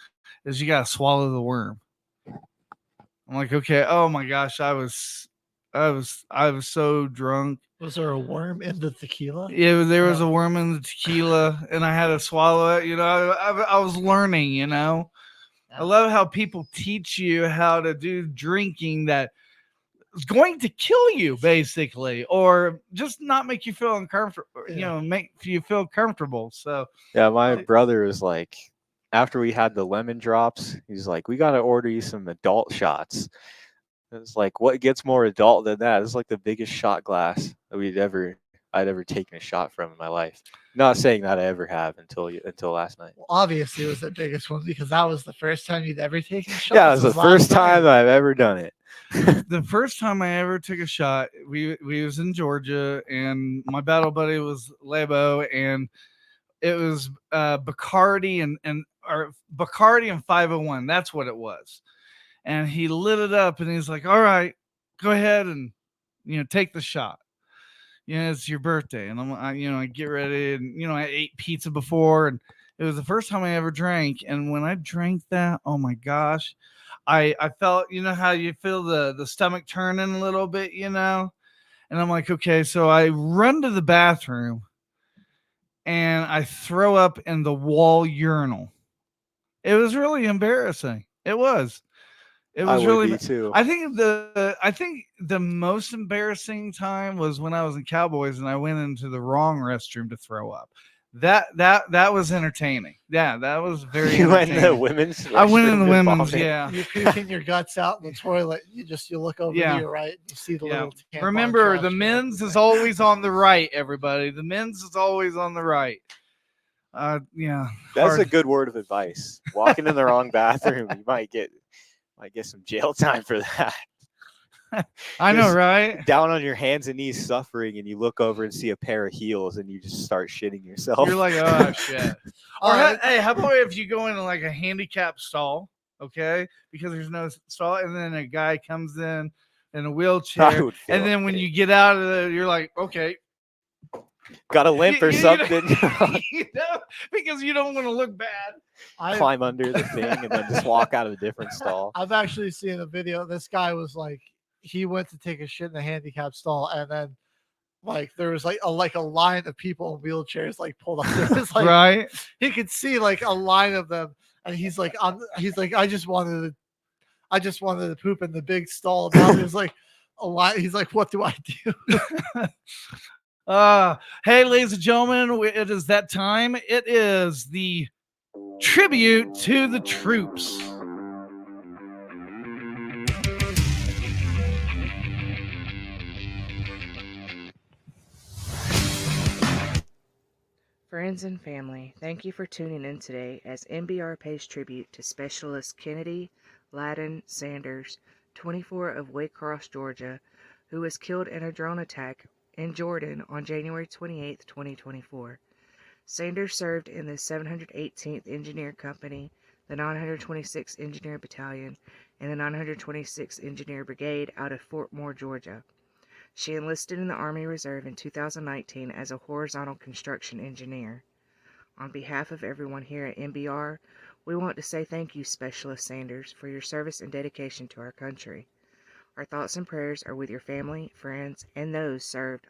is you gotta swallow the worm." I'm like, "Okay." Oh my gosh, I was so drunk. Was there a worm in the tequila? Yeah, there was a worm in the tequila, and I had to swallow it. You know, I was learning. You know, I love how people teach you how to do drinking that is going to kill you, basically, or just not make you feel uncomfortable. You know, make you feel comfortable. So Yeah, my brother was like, after we had the lemon drops, he's like, "We got to order you some adult shots." It's like, what gets more adult than that? It's like the biggest shot glass that I'd ever taken a shot from in my life. Not saying that I ever have until last night. Well, obviously, it was the biggest one because that was the first time you'd ever taken a shot. Yeah, it was the first time that I've ever done it. The first time I ever took a shot, we was in Georgia, and my battle buddy was Lebo, and it was Bacardi and or Bacardi and 501. That's what it was. And he lit it up and he's like, all right, go ahead and, take the shot. It's your birthday. And I get ready and, I ate pizza before and it was the first time I ever drank. And when I drank that, oh my gosh, I felt, how you feel the stomach turning a little bit, and I'm like, okay, so I run to the bathroom and I throw up in the wall urinal. It was really embarrassing. It was. It was really me too. I think the most embarrassing time was when I was in Cowboys and I went into the wrong restroom to throw up. That was entertaining. Yeah, that was very. You went in the entertaining. women's. I went in the restroom to women's. vomit. Yeah. You're puking your guts out in the toilet. You look over to your right. And you see the little. tampon Remember, trash the can. men's is always on the right. Everybody, the men's is always on the right. Yeah. That's hard. a good word of advice. Walking in the wrong bathroom, you might get some jail time for that. I know, Just right? Down on your hands and knees suffering, and you look over and see a pair of heels, and you just start shitting yourself. You're like, oh shit. Or hey, how about if you go into like a handicap stall, okay? Because there's no stall, and then a guy comes in a wheelchair, and then when you get out of it, you're like, okay, got a limp or something. Because you don't want to look bad. Climb under the thing and then just walk out of a different stall. I've actually seen a video. This guy was like, he went to take a shit in the handicap stall, and then like there was like a line of people in wheelchairs like pulled up. It was like, right. He could see like a line of them, and he's like, I just wanted to poop in the big stall. Now there's like a line. He's like, what do I do? Hey, ladies and gentlemen, it is that time. It is the tribute to the troops. Friends and family, thank you for tuning in today as NBR pays tribute to Specialist Kennedy Ladden Sanders, 24 of Waycross, Georgia, who was killed in a drone attack in Jordan on January 28, 2024. Sanders served in the 718th Engineer Company, the 926th Engineer Battalion, and the 926th Engineer Brigade out of Fort Moore, Georgia. She enlisted in the Army Reserve in 2019 as a horizontal construction engineer. On behalf of everyone here at NBR, we want to say thank you, Specialist Sanders, for your service and dedication to our country. Our thoughts and prayers are with your family, friends, and those served.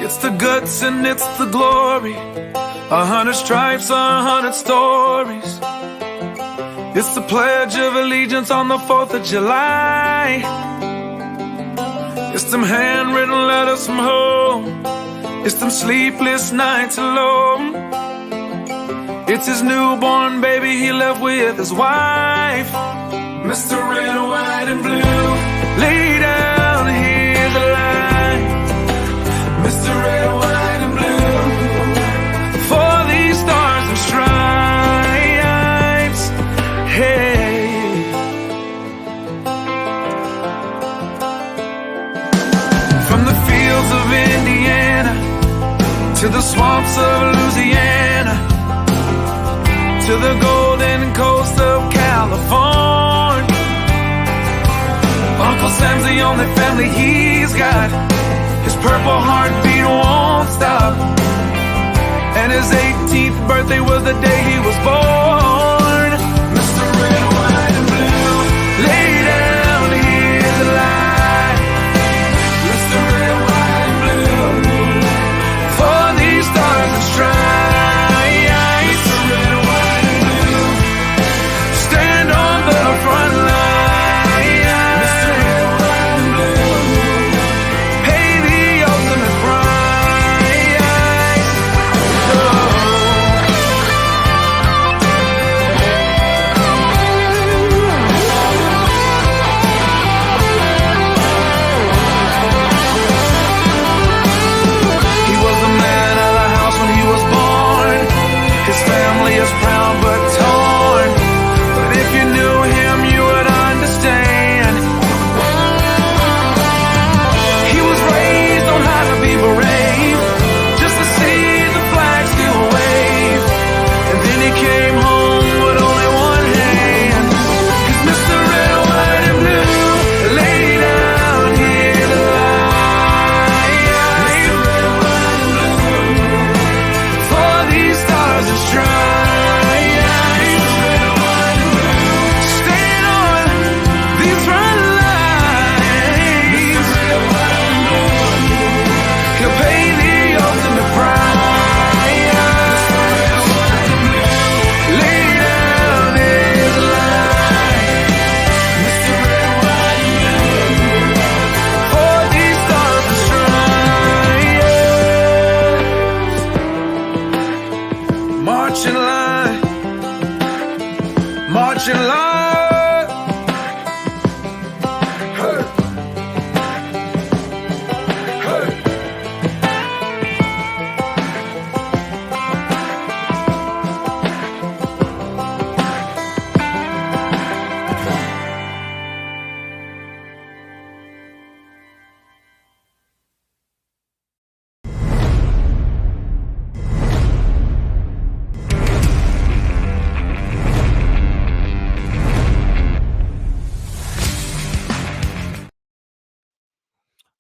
It's the guts and it's the glory. 100 stripes, 100 stories. It's the Pledge of Allegiance on the 4th of July. It's them handwritten letters from home. It's them sleepless nights alone. It's his newborn baby he left with his wife. Mr. Red, White, and Blue, lay down, hear the line. Mr. Red, White, and Blue, for these stars and stripes. Hey. From the fields of Indiana to the swamps of Louisiana to the golden coast of California, Uncle Sam's the only family he's got. His purple heartbeat won't stop, and his 18th birthday was the day he was born. Mr. Red, White, and Blue, lay down, hear the light. Mr. Red, White, and Blue, for these stars and stripes. Mr. Red, White, and Blue, stand on the front line. Mr. Red, White, and Blue, pay the ultimate price. Oh.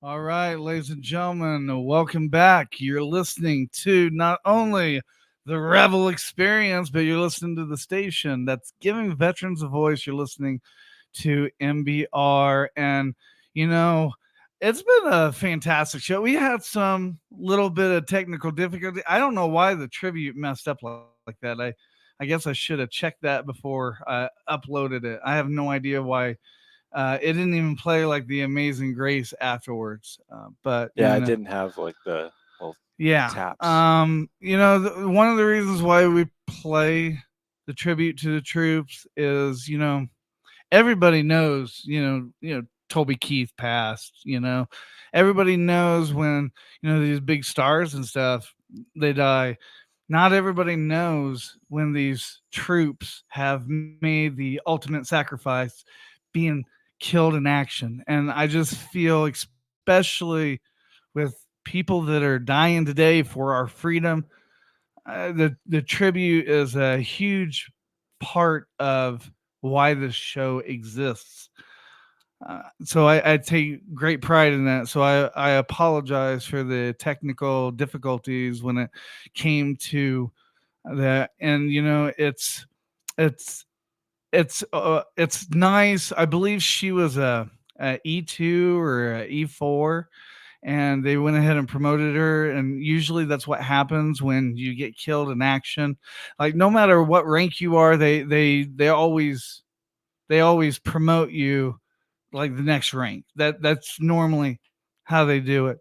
All right, ladies and gentlemen, welcome back. You're listening to not only the Revel Experience, but you're listening to the station that's giving veterans a voice. You're listening to MBR, and you know, it's been a fantastic show. We had some little bit of technical difficulty. I don't know why the tribute messed up like that. I guess I should have checked that before I uploaded it. I have no idea why. It didn't even play like the Amazing Grace afterwards. But Yeah, you it know, didn't have like the little yeah. taps. One of the reasons why we play the tribute to the troops is, everybody knows, Toby Keith passed, everybody knows when, these big stars and stuff, they die. Not everybody knows when these troops have made the ultimate sacrifice being killed in action. And I just feel, especially with people that are dying today for our freedom, the tribute is a huge part of why this show exists. So I take great pride in that. So I apologize for the technical difficulties when it came to that. And it's it's nice. I believe she was a E2 or a E4, and they went ahead and promoted her. And usually that's what happens when you get killed in action. Like, no matter what rank you are, they always promote you like the next rank. That's normally how they do it.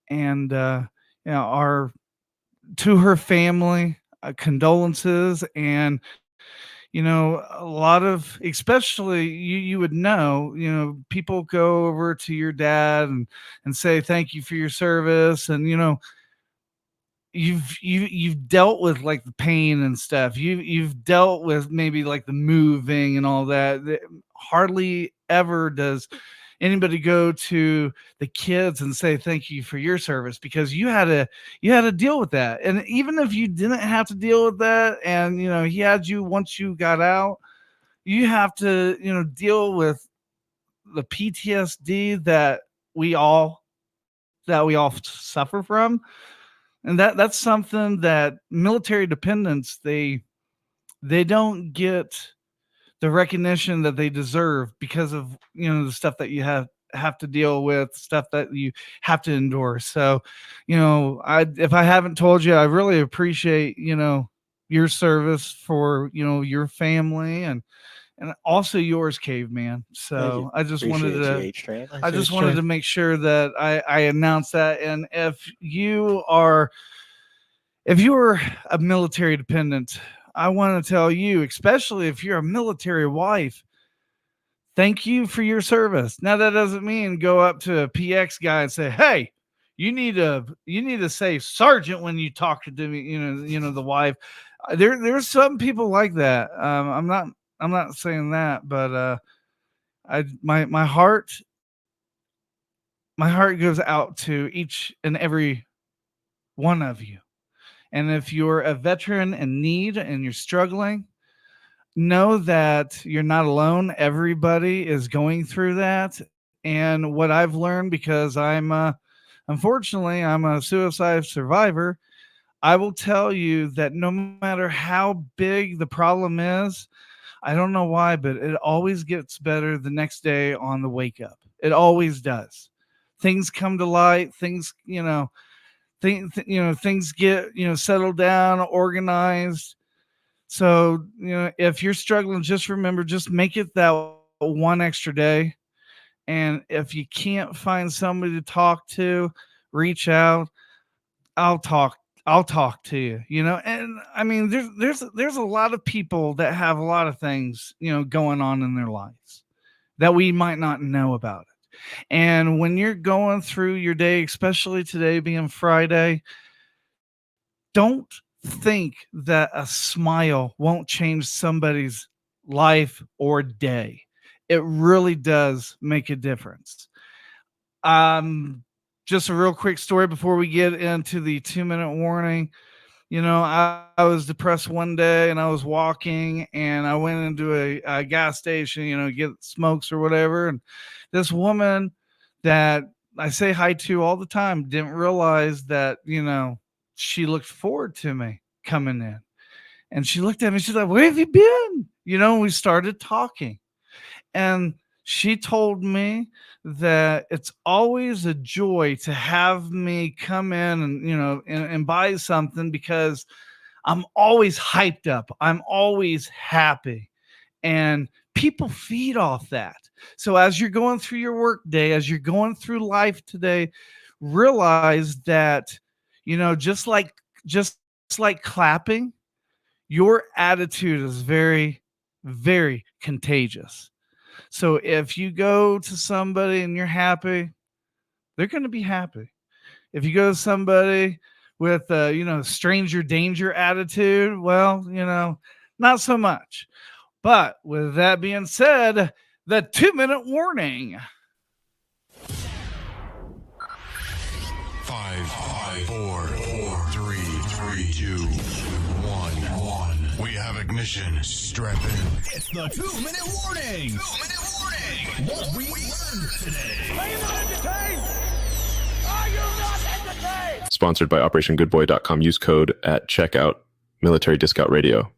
And our to her family, condolences. And a lot of, especially you would know, people go over to your dad and say thank you for your service. And you've dealt with like the pain and stuff. You've dealt with maybe like the moving and all that. Hardly ever does anybody go to the kids and say thank you for your service, because you had to deal with that. And even if you didn't have to deal with that, and he had you once you got out, you have to deal with the PTSD that we all suffer from. And that's something that military dependents, they don't get the recognition that they deserve, because of the stuff that you have to deal with, stuff that you have to endure. So if I haven't told you, I really appreciate your service for your family, and also yours, Caveman. So I just wanted Appreciate you, to H-Train. I just wanted to make sure that I announced that. And if you're a military dependent, I want to tell you, especially if you're a military wife, thank you for your service. Now, that doesn't mean go up to a PX guy and say, "Hey, you need to say sergeant when you talk to me." The wife. There's some people like that. I'm not saying that, but my heart goes out to each and every one of you. And if you're a veteran in need and you're struggling, know that you're not alone. Everybody is going through that. And what I've learned, because unfortunately, I'm a suicide survivor, I will tell you that no matter how big the problem is, I don't know why, but it always gets better the next day on the wake up. It always does. Things come to light. Things get settled down, organized. So if you're struggling, just remember, just make it that one extra day. And if you can't find somebody to talk to, reach out. I'll talk. I'll talk to you. And I mean, there's a lot of people that have a lot of things going on in their lives that we might not know about it. And when you're going through your day, especially today being Friday, don't think that a smile won't change somebody's life or day. It really does make a difference. Just a real quick story before we get into the 2-minute warning. I was depressed one day, and I was walking, and I went into a gas station, get smokes or whatever. And this woman that I say hi to all the time. Didn't realize that, she looked forward to me coming in. And she looked at me, she's like, "Where have you been?" We started talking. And she told me that it's always a joy to have me come in and, and buy something, because I'm always hyped up. I'm always happy. And people feed off that. So as you're going through your work day, as you're going through life today, realize that, just like clapping, your attitude is very, very contagious. So if you go to somebody and you're happy, they're going to be happy. If you go to somebody with stranger danger attitude, well, not so much. But with that being said, the 2-minute warning. 5, 4, 3, 2, 1. We have ignition. Strap in. It's the 2-minute warning. 2-minute warning. What we learned today. Are you not entertained? Are you not entertained? Sponsored by OperationGoodBoy.com. Use code at checkout. Military Discount Radio.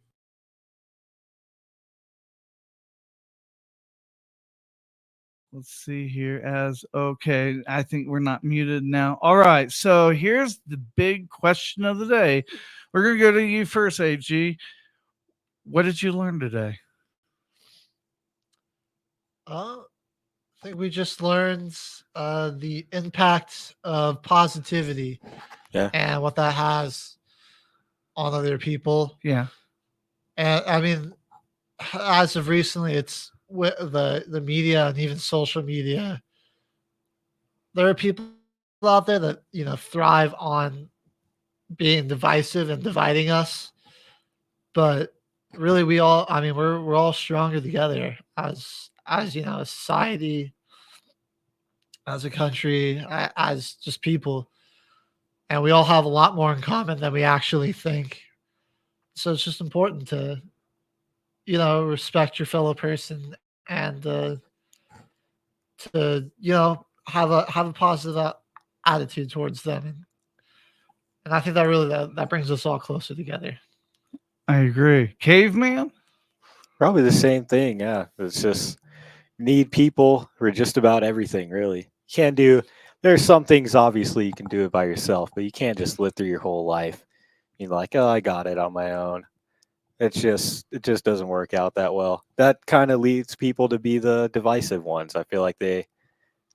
Let's see here. Okay, I think we're not muted now. All right, so here's the big question of the day. We're going to go to you first, AG. What did you learn today? I think we just learned the impact of positivity, and what that has on other people. Yeah. And I mean, as of recently, it's with the media and even social media. There are people out there that thrive on being divisive and dividing us, but really, we're all stronger together as a society, as a country, as just people, and we all have a lot more in common than we actually think. So it's just important to respect your fellow person and to have a positive attitude towards them, and I think that really that brings us all closer together. I agree. Caveman? Probably the same thing. Yeah. It's just need people for just about everything, really. There's some things obviously you can do it by yourself, but you can't just live through your whole life. Like, oh, I got it on my own. It just doesn't work out that well. That kind of leads people to be the divisive ones. I feel like they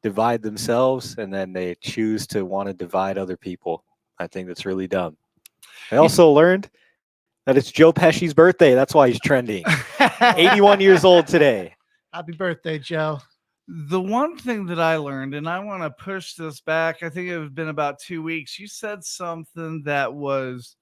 divide themselves and then they choose to want to divide other people. I think that's really dumb. I also learned that it's Joe Pesci's birthday. That's why he's trending. 81 years old today. Happy birthday, Joe. The one thing that I learned, and I want to push this back, I think it has been about 2 weeks. You said something that was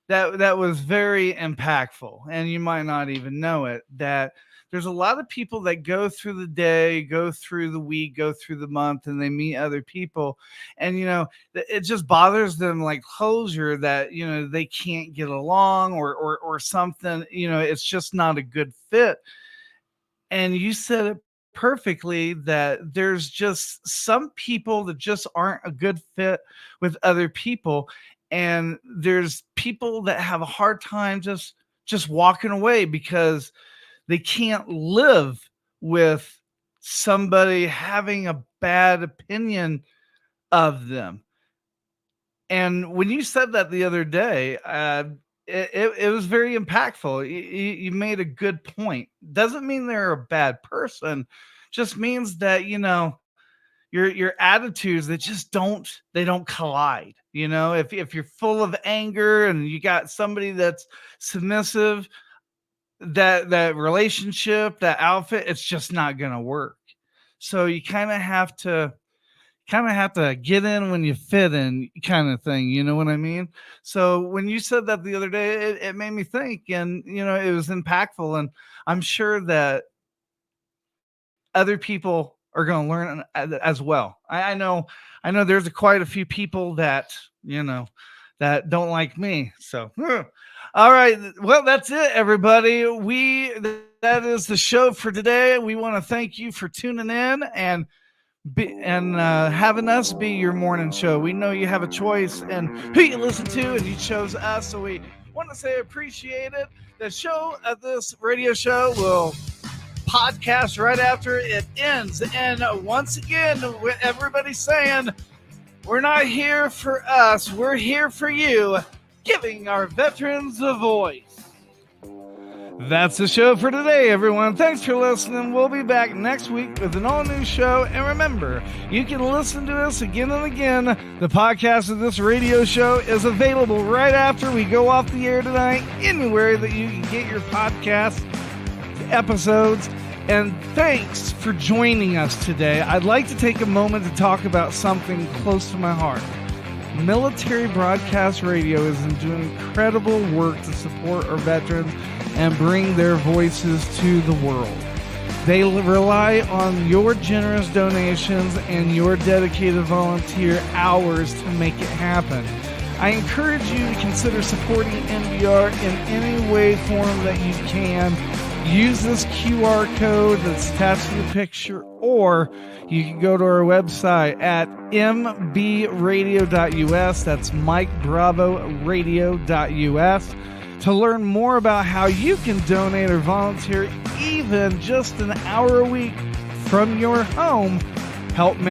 very impactful, and you might not even know it, that there's a lot of people that go through the day, go through the week, go through the month, and they meet other people, and it just bothers them, like closure, that they can't get along or something. It's just not a good fit. And you said it perfectly, that there's just some people that just aren't a good fit with other people, and there's people that have a hard time just walking away because they can't live with somebody having a bad opinion of them. And when you said that the other day, it was very impactful. You made a good point. Doesn't mean they're a bad person, just means that your attitudes that just don't collide. If you're full of anger and you got somebody that's submissive, that relationship, that outfit, it's just not gonna work. So you kind of have to get in when you fit in, kind of thing. You know what I mean? So when you said that the other day, it made me think, and it was impactful, and I'm sure that other people are going to learn as well. I know there's quite a few people that that don't like me. So all right, well, that's it, everybody. That is the show for today. We want to thank you for tuning in, and having us be your morning show. We know you have a choice and who you listen to, and you chose us, so we want to say appreciate it. The show of this radio show will podcast right after it ends. And once again, with everybody saying, we're not here for us, we're here for you, giving our veterans a voice. That's the show for today, everyone. Thanks for listening. We'll be back next week with an all-new show. And remember, you can listen to us again and again. The podcast of this radio show is available right after we go off the air tonight, anywhere that you can get your podcast episodes. And thanks for joining us today. I'd like to take a moment to talk about something close to my heart. Military Broadcast Radio is doing incredible work to support our veterans and bring their voices to the world. They rely on your generous donations and your dedicated volunteer hours to make it happen. I encourage you to consider supporting NBR in any way, form that you can. Use this QR code that's attached to the picture, or you can go to our website at mbradio.us. That's Mike Bravo Radio.us to learn more about how you can donate or volunteer even just an hour a week from your home. Help me.